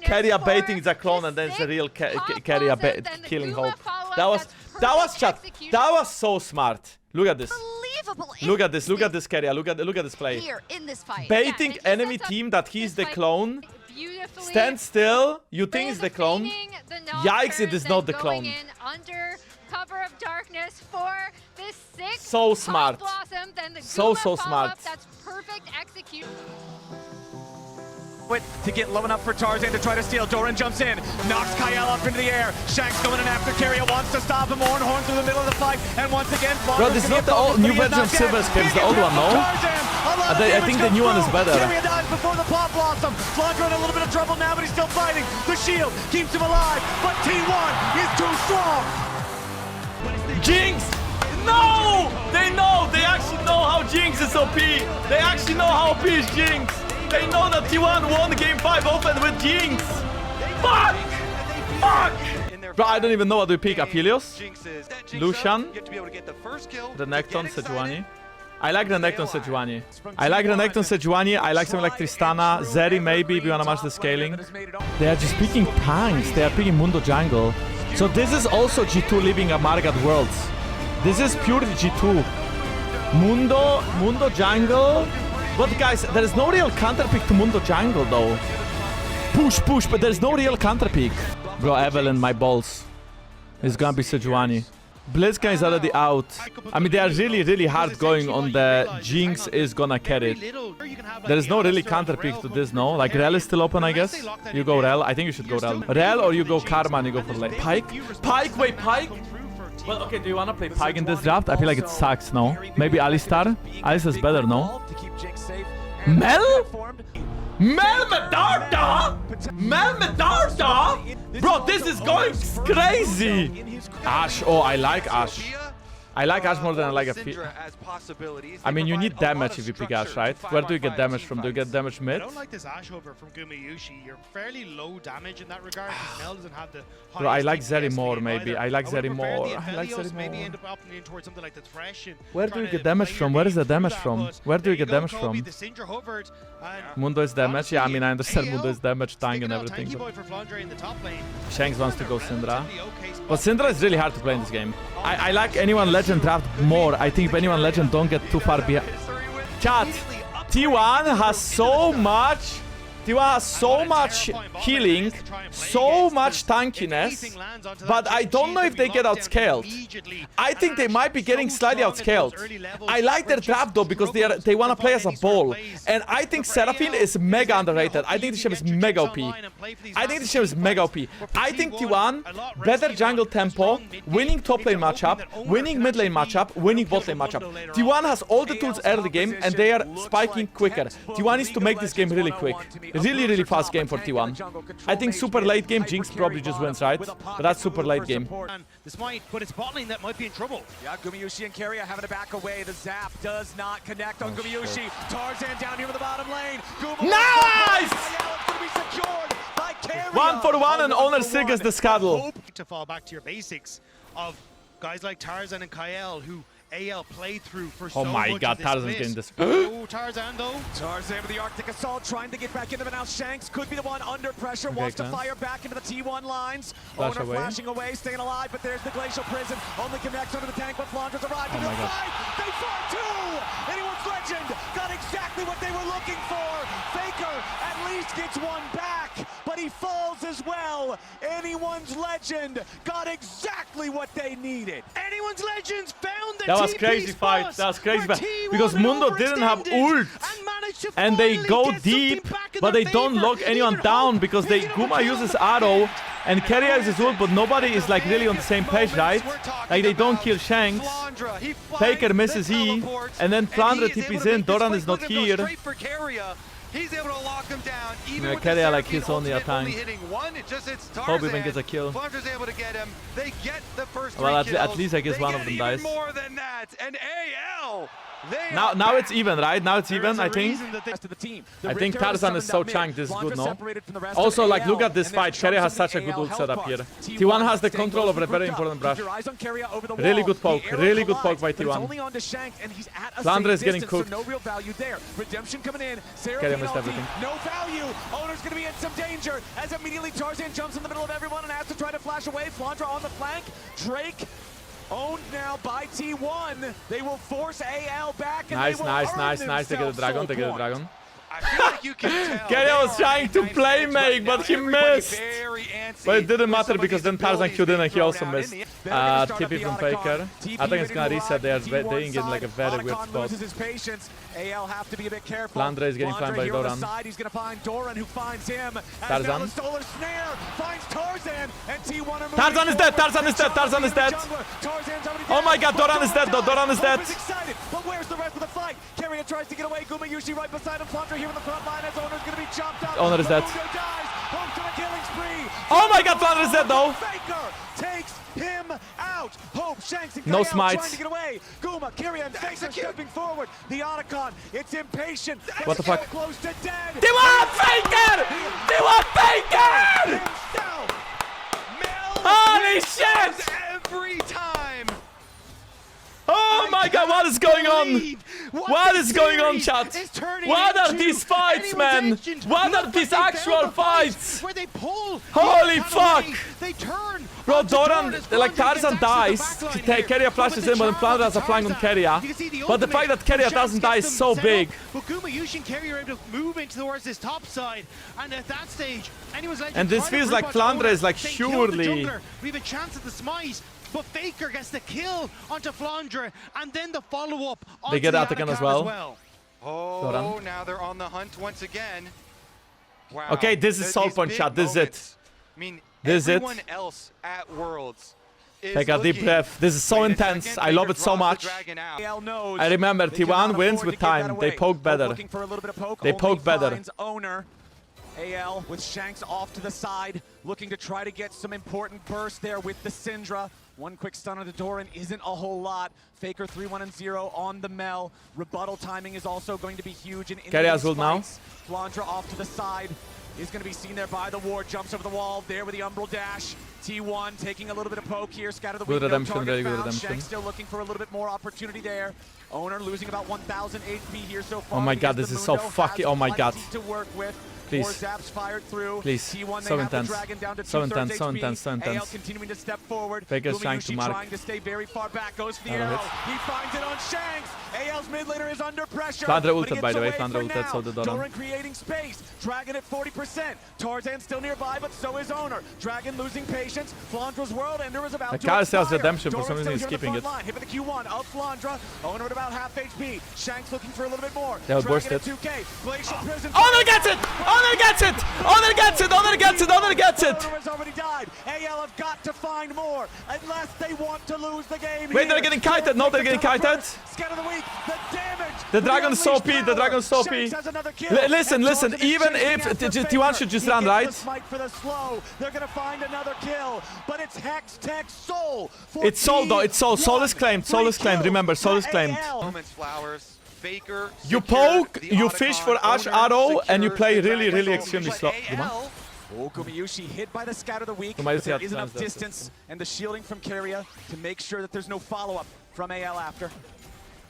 Keria baiting is a clone and then it's a real Keria killing Hope. That was chat. That was so smart. Look at this. Look at this, Keria. Look at this play. Baiting enemy team that he's the clone. Stand still. You think it's the clone? Yikes, it is not the clone. Cover of darkness for this 6th so smart. Blossom, then the so smart. That's perfect execution. To get low enough for Tarzan to try to steal. Doran jumps in, knocks Kyle up into the air. Shanks going in after Keria, wants to stop him. Horn through the middle of the fight, and once again, bro, this is not the new version of Silver Scales, the old one, no? I think the new one is better. Keria dies before the Pop Blossom. Flandra in a little bit of trouble now, but he's still fighting. The shield keeps him alive, but T1 is too strong. Jinx! No! They know! They actually know how Jinx is OP! They actually know how OP is Jinx! They know that T1 won Game 5 open with Jinx! Fuck! Fuck! Bro, I don't even know what to pick. Aphelios? Lucian? Renekton, Sejuani? I like Renekton, Sejuani. I like Renekton, Sejuani. I like something like Tristana. Zeri maybe if you wanna match the scaling. They are just picking tanks. They are picking Mundo jungle. So this is also G2 leaving a mark at Worlds. This is pure G2. Mundo jungle. But guys, there is no real counterpick to Mundo jungle though. Push, but there's no real counterpick. Bro, Evelyn, my balls. It's gonna be Sejuani. Blitzcrank is already out. I mean, they are really hard going on the Jinx is gonna carry it. There is no really counterpick to this, no? Like, Rel is still open, I guess? You go Rel. I think you should go Rel. Rel or you go Karma and you go for late. Pyke? Wait, Pyke? Well, okay, do you wanna play Pyke in this draft? I feel like it sucks, no? Maybe Alistar? Alistar's better, no? Mel? Medarda? Bro, this is going crazy! Ashe, oh, I like Ashe. I like Ashe more than I like a I mean, you need damage if you pick Ashe, right? Where do you get damage from? Do you get damage mid? I don't like this Ashe over from Gumayushi. You're fairly low damage in that regard. Mel doesn't have the Bro, I like Zeri more, maybe. I like Zeri more. I like Zeri maybe more. end up opting towards something like the Thresh. Where do you get damage from? Where is the damage from? Where do you get damage from? Mundo is damage. Yeah, I mean, I understand Mundo is damage, dying and everything. Shanks wants to go Syndra. But Syndra is really hard to play in this game. I like anyone Legend draft more. I think if anyone Legend don't get too far behind. Chat, T1 has so much... T1 has so much healing, so much tankiness, but I don't know if they get outscaled. I think they might be getting slightly outscaled. I like their draft though because they want to play as a ball. And I think Seraphine is mega underrated. I think this champ is mega OP. I think this champ is mega OP. I think T1, better jungle tempo, winning top lane matchup, winning mid lane matchup, winning bot lane matchup. T1 has all the tools early game and they are spiking quicker. T1 needs to make this game really quick. Really fast game for T1. I think super late game, Jinx probably just wins, right? But that's super late game. This might, but it's bot lane that might be in trouble. Yeah, Gumayushi and Keria having to back away. The zap does not connect on Gumayushi. Tarzan down here in the bottom lane. Nice! 1 for 1 and Owner Sig is the scuttle. To fall back to your basics of guys like Tarzan and Kyle who AL played through for so much. Oh my god, Tarzan's getting this. Oh, Tarzan though. Tarzan with the Arctic Assault trying to get back into the now. Shanks could be the one under pressure, wants to fire back into the T1 lines. Owner flashing away, staying alive, but there's the Glacial Prison. Only connects under the tank, but Flandra's arrived. Oh my god. They fought too! Anyone's Legend got exactly what they were looking for. Faker at least gets one back, but he falls as well. Anyone's Legend got exactly what they needed. Anyone's Legends found the That was crazy fight. That was crazy fight. Because Mundo didn't have ult. And they go deep, but they don't lock anyone down because Guma uses arrow And Keria is his ult, but nobody is like really on the same page, right? Like they don't kill Shanks. Faker misses E, and then Flandre TP's in. Doran is not here. He's able to lock him down. Even with Keria the like he's only a only tank. hitting one, it just hits Hope even Tarzan. gets a kill. Flandre's able to get him. They get the first three Well, kills. at least I guess They one get of them even dies. more than that. And AL, they Now it's even, right? Now it's even, I think. I think Tarzan is so chunked, this is good, no? Also, like, look at this fight. Keria has such a good ult setup here. T1 has the control over a very important brush. Really good poke by T1. Flandre is getting cooked. Keria missed everything. No value. Owner's going to be in some danger as immediately Tarzan jumps in the middle of everyone and has to try to flash away. Flandre on the flank. Drake owned now by T1. They will force AL back. And Nice. They get the dragon. dragon. I feel like you can tell. Keria was trying to play make, but he missed. But it didn't matter because then Tarzan killed in and he also missed. TP from Faker. I think it's gonna reset. They're in like a very weird spot. AL have to be a bit careful. Flandre is getting flanked by Doran. He's gonna find Doran, who finds him. Tarzan. Solar snare finds Tarzan, and T1 are Tarzan is dead. Tarzan is dead. Oh my god, Doran is dead though. Doran is dead. Excited, but where's the rest of the fight? Keria tries to get away. Gumayushi right beside him. Flandre here in the front line as Owner's gonna be chopped up. Owner is dead. Home to the killing spree. Oh my god, Flandre is dead though. Faker takes him out. Hope, Shanks, and No Kyle smites. trying to get away. Guma, Keria, and Faker stepping forward. The Otacon, it's impatient. What the fuck? Close to dead. T1 Faker! T1 Faker! Himself. Holy shit! Every time. Oh my god, what is going on? What is going on, chat? What are these fights, man? What are these actual fights? Where they pull. Holy fuck! They turn. Bro, Doran, like Tarzan dies, Keria flashes in, but then Flandre has a flank on Keria. But the fact that Keria doesn't die is so big. But Gumayushi and Keria are able to move into towards this top side, and at that stage, anyone's like. And this feels like Flandre is like surely. We have a chance at the smite. But Faker gets the kill onto Flandre, and then the follow-up. They get Atakan as well. Oh, Doran. now they're on the hunt once again. Wow. Okay, this is Soul Punch, chat. This is it. I mean, This is it. everyone else at Worlds is Take a deep looking. breath. This is so Wait a intense. second, I love Faker it so draws the much. dragon out. AL knows I remember they T1 cannot wins afford with to give that time. They away. poke better. Looking for a little bit of poke. They Only poke better. finds Owner. AL with Shanks off to the side, looking to try to get some important burst there with the Syndra. One quick stun on the Doran isn't a whole lot. Faker 3-1-0 on the Mel. Rebuttal timing is also going to be huge. And Keria's ult now. Flandre off to the side is going to be seen there by the ward. Jumps over the wall there with the Umbral dash. T1 taking a little bit of poke here. Scatter the Good weak, redemption, target very good found. redemption. Shanks still looking for a little bit more opportunity there. Owner losing about 1,000 HP here so far. Oh my god, because this is the so Mundo fucking. has Oh my god. plenty to work with. Please. More zaps fired through. Please. T1, So they have the intense. dragon down to So 2/3 intense, so HP. intense, so AL intense. continuing to step forward. Faker's trying to Gumayushi mark. trying to stay very far back. Goes for the Out of arrow. it. He finds it on Shanks. AL's mid laner is under pressure. Flandre but he ulted, by gets the way. away Flandre for ulted, now. so did Doran. Doran creating space. Dragon at 40%. Tarzan still nearby, but so is Owner. Dragon losing patience. Flandre's World Ender is about The to Kyle sells expire. redemption, for Doran some reason still he's here on the keeping front line. Hit with the Q1 of Flandre. Owner at about half HP. Shanks looking for a little bit more. They'll Dragon burst at it. 2K. Glacial Prison. Honor gets it! Honor gets it! Honor gets it! Honor gets it! Honor gets it! Owner has already died. AL have got to find more unless they want to lose the game. Wait, here. they're getting kited. No, they're getting kited. Scatter the weak. The damage. The dragon's so OP. The dragon's so OP. Shanks has another kill. Listen, And listen. Tarzan is Even chasing if after T1 Faker. should just He run, gets right? the smite for the slow. They're gonna find another kill, but it's Hex Tech Soul. For It's Soul though. It's Soul. Soul is claimed. Soul is claimed. Remember, Soul is claimed. Moments flowers. Faker. You secured poke, the you Otacon. fish for Ash Owner Arrow, and you secures play the really, dragon. really extremely slow. AL, Oh, Gumayushi hit by the Scatter the Weak. Gumayushi But there had is enough plans, distance and the shielding from Keria to make sure that there's no follow-up from AL after.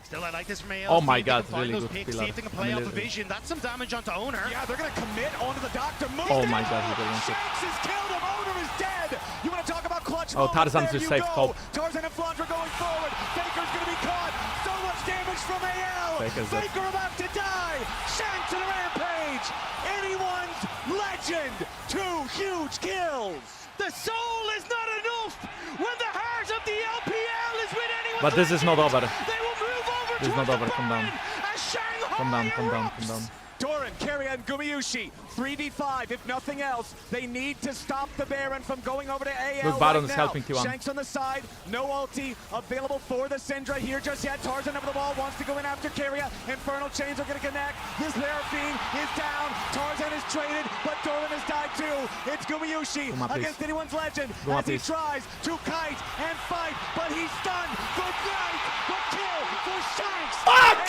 Still, I like this from AL. Oh my See if they god, can find really those good picks, pillar. see if they can play off the vision. That's some damage onto Owner. Yeah, they're gonna commit onto the Doctor. Move Oh it. my god, he got one shot. Shanks has killed him. Owner is dead. You want to talk about clutch Oh, moments? Tarzan's There just you saved go. Hope. Tarzan and Flandre going forward. Faker's gonna be caught. So much damage from AL. Faker's dead. Faker about to die. Shanks in a rampage. Anyone's legend. 2 huge kills. The soul is not enough when the heart of the LPL is with anyone. But this is not over. They will move over This is not towards over. the Calm down. bottom as Shanghai Calm down. Calm down. erupts. Calm down. Doran, Keria again, Gumayusi, 3v5, if nothing else. They need to stop the Baron from going over to AL. Look, Baron right is now. helping T1. Shanks on the side, no ulti available for the Syndra here just yet. Tarzan over the wall, wants to go in after Keria. Infernal Chains are going to connect. This Seraphine is down. Tarzan is traded, but Doran has died too. It's Gumayusi against anyone's legend as he tries to kite and fight, but he's stunned. Good night, but kill for Shanks. Fuck!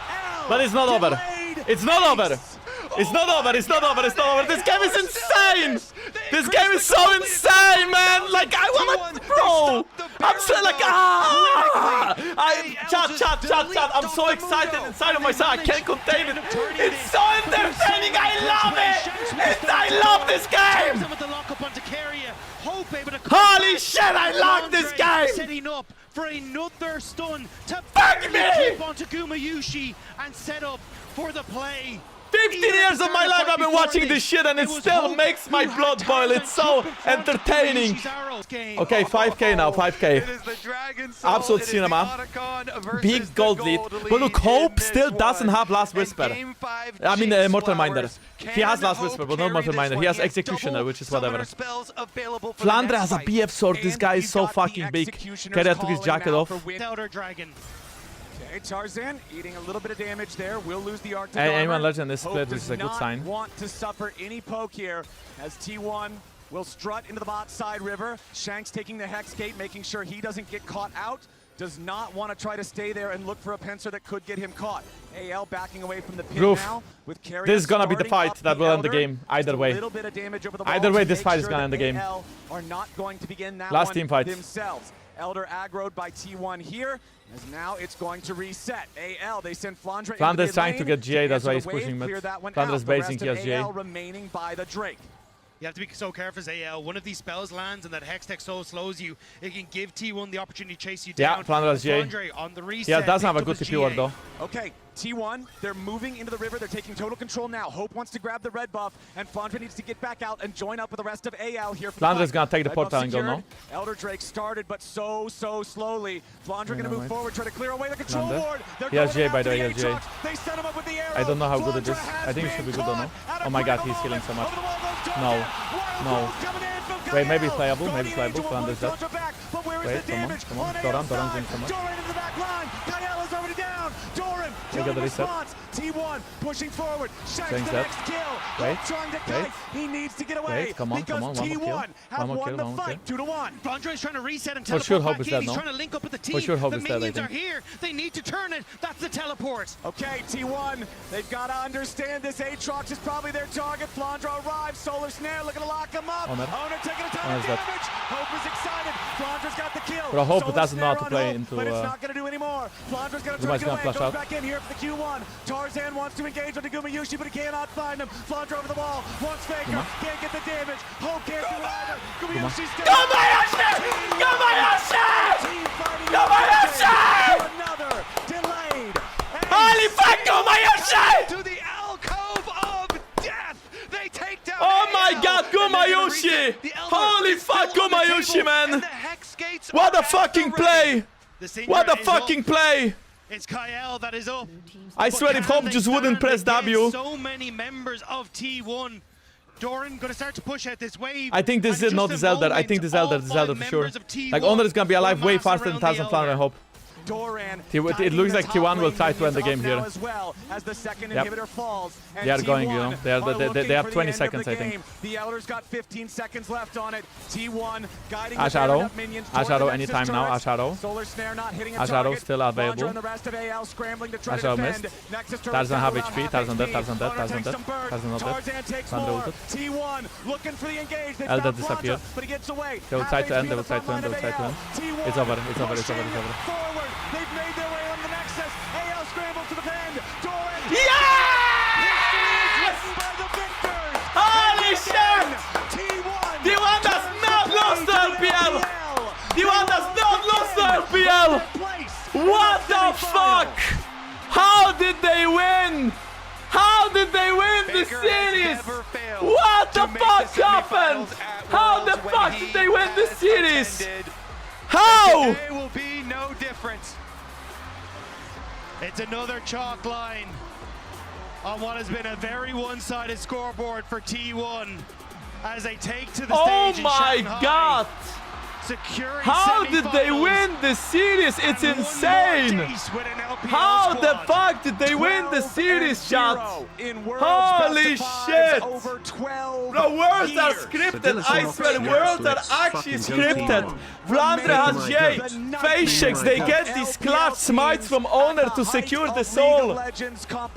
AL But it's not over. delayed. It's not over. It's not over. It's not over. It's not over. This game is insane. This game is so insane, man. Like, I wanna, bro. I'm so like, chat. I'm so excited inside of myself. I can't contain it. It's so entertaining. I love it. I love this game. Holy shit, I love this game. Setting up for another stun to Fuck barely me. keep onto Gumayusi and set up for the play. 15 years of my life I've been watching this shit and it still makes my blood boil. It's so entertaining. Okay, 5k now, 5k. Absolute cinema. Big gold lead. But look, Hope still doesn't have Last Whisper. I mean, Mortal Minder. He has Last Whisper, but not Mortal Minder. He has Executioner, which is whatever. Flandre has a BF sword. This guy is so fucking big. Keria took his jacket off. Elder Dragon. Okay, Tarzan eating a little bit of damage there. Will lose the Arctic Anyone armor. legend is split, which is a good sign. Want to suffer any poke here as T1 will strut into the bot side river. Shanks taking the Hex Gate, making sure he doesn't get caught out. Does not want to try to stay there and look for a pincer that could get him caught. AL backing away from the pin now with Keria. This is gonna be the fight that will end the Elder. game. Either way. A little bit of damage over the Either wall way, to this make fight is sure gonna end the that game. AL are not going to begin that Last one team fight. themselves. Elder aggroed by T1 here, as now it's going to reset. AL, they send Flandre. Flandre is trying to get GA, that's why he's pushing mid. Flandre is basing, he has GA. Remaining by the Drake. You have to be so careful as AL. One of these spells lands and that Hex Tech so slows you, it can give T1 the opportunity to chase you down. Yeah, Flandre has GA. Flandre on the reset. Yeah, doesn't have a picked up good his TP ward GA. though. Okay, T1, they're moving into the river. They're taking total control now. Hope wants to grab the red buff, and Flandre needs to get back out and join up with the rest of AL here. Flandre's gonna take the Red buff portal angle, secured. no? Elder Drake started, but so slowly. Flandre gonna move forward, try to clear away the control Flandre. ward. They're He has going GA, by after the way, he has GA. Aatrox. They set him up with the arrow. I don't know how good it is. Flandre has I think it should be been good though, no? caught out Oh of my god, critical he's healing so much. over the wall goes No. Wild No. Wolf coming in from Wait, maybe Kyle. playable, Going maybe playable. into a Flandre's dead. Flandre back, but where is Wait, the damage? come on. AL Doran's side. doing so much. Doran into the back line. Kyle is already down. Doran got killing the reset. response. T1 pushing forward. Shanks Shank's the dead. next kill. Wait, Trying to wait. kite. He needs to get away. Wait, come on, because one more kill. T1 have One more won kill, the one more fight kill. 2-1. Flandre is trying to reset and For teleport sure Hope back is in. dead, He's no? trying to link up with the team. For sure Hope the is dead, I minions are think. here. They need to turn it. That's the teleport. Okay, T1, they've got to understand this. Aatrox is probably their target. Flandre arrives. Solar Snare looking to lock him up. Honor. Owner taking a ton Honor's of dead. damage. Hope is excited. Flandre's got the kill. Bro, Hope Solar doesn't know how to Snare on play Hope, into, but it's not going to do anymore. Flandre's going to try to Zuma's get gonna away. flash Goes out. back in here for the Q1. Tarzan wants to engage on the Gumayusi, but he cannot find him. Flandre over the wall. Wants Faker. Can't get the damage. Hope can't do it either. Gumayusi's still. Another delayed. Holy fuck, Gumayusi! To the alcove of death. They take down. Oh my AL, god, and they're gonna reset. Gumayusi! The Elder Holy is still fuck, on the Gumayusi, table, man! and the Hex Gates What are a at fucking the ready. play! The Syndra What a is fucking up. play! It's Kyle that is up. I swear if Hope just wouldn't press W. So many members of T1. Doran gonna start to push out this wave. I think this and is not just the a Zelda. I moment, think the all Zelda five for sure. members of T1 Like, Honor is gonna be alive will way mass faster than around the Thousand Flandre, I Elder. hope. Doran. It looks like T1 will try to end the game here. As well as the second Yep. inhibitor falls. And They are going, you know. T1 They are- are they looking have for the 20 end of seconds, the I think. game. The Elder's got 15 seconds left on it. T1 guiding Ash the Arrow. Baron up minions Ash toward the Arrow Nexus anytime now, turrets. Ash Arrow. Solar Snare not hitting a Ash Arrow target. still Flandre available. and the rest of AL scrambling to try Ash to Arrow defend. missed. Nexus turrets Tarzan down have around HP, half Tarzan dead, HP. Tarzan dead, Honor Tarzan takes dead. some burst. Tarzan not dead. Tarzan takes Flandre more. ulted. T1 looking for the engage. They've Elder got disappeared. Flandre, but he gets away. They will Half try to HP end, they on will the try to front end, they will line try of to AL. end. T1 It's over, it's over, it's over, pushing it's over. forward. They've made their way on the Nexus. AL scrambles to defend. Doran. Yes! By the victors. Holy shit! T1. T1 does not lose the LPL! T1 does not lose the LPL! What the fuck? How did they win? How did they win the Faker has series? never failed What the to make fuck the happened? semifinals at How the Worlds when fuck he did they win the has series? attended. How? Today will be no different. It's another chalk line. on what has been a very one-sided scoreboard for T1 as they take to the Oh stage in my Shanghai, god! securing How did they semifinals win this series? It's and one more insane! taste with an LPL How the squad. fuck did they win the series, chat? In Worlds Holy best of shit! fives over 12 Bro, worlds are years. scripted, I swear, worlds are actually scripted. Flandre has J, face checks, they get these clutch smites from owner to secure the soul.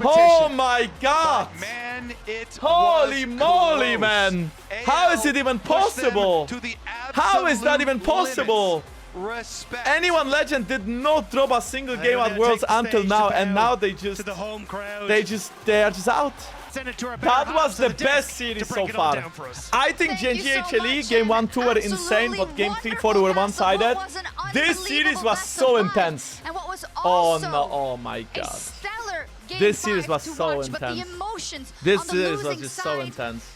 Oh my god! Man, it Holy was moly, close. man! How is it even pushed them possible? to the How is that even absolute possible? limits. Respect. Anyone Legend did not drop a single game They're at gonna Worlds take the until stage now, to and bow now they to the home crowd. are just out. Send it to our That better was halves of the deck best to series break so it all far. down for us. I think Thank you so GNGHLE much, game 1, and 2 were insane, absolutely but game 3, 4 wonderful were battle. one-sided. What was an This series unbelievable was best so of five. intense. And what was Oh also no, oh my a god. stellar game This series five was to so watch, but the intense. emotions This on the series was losing just so side intense.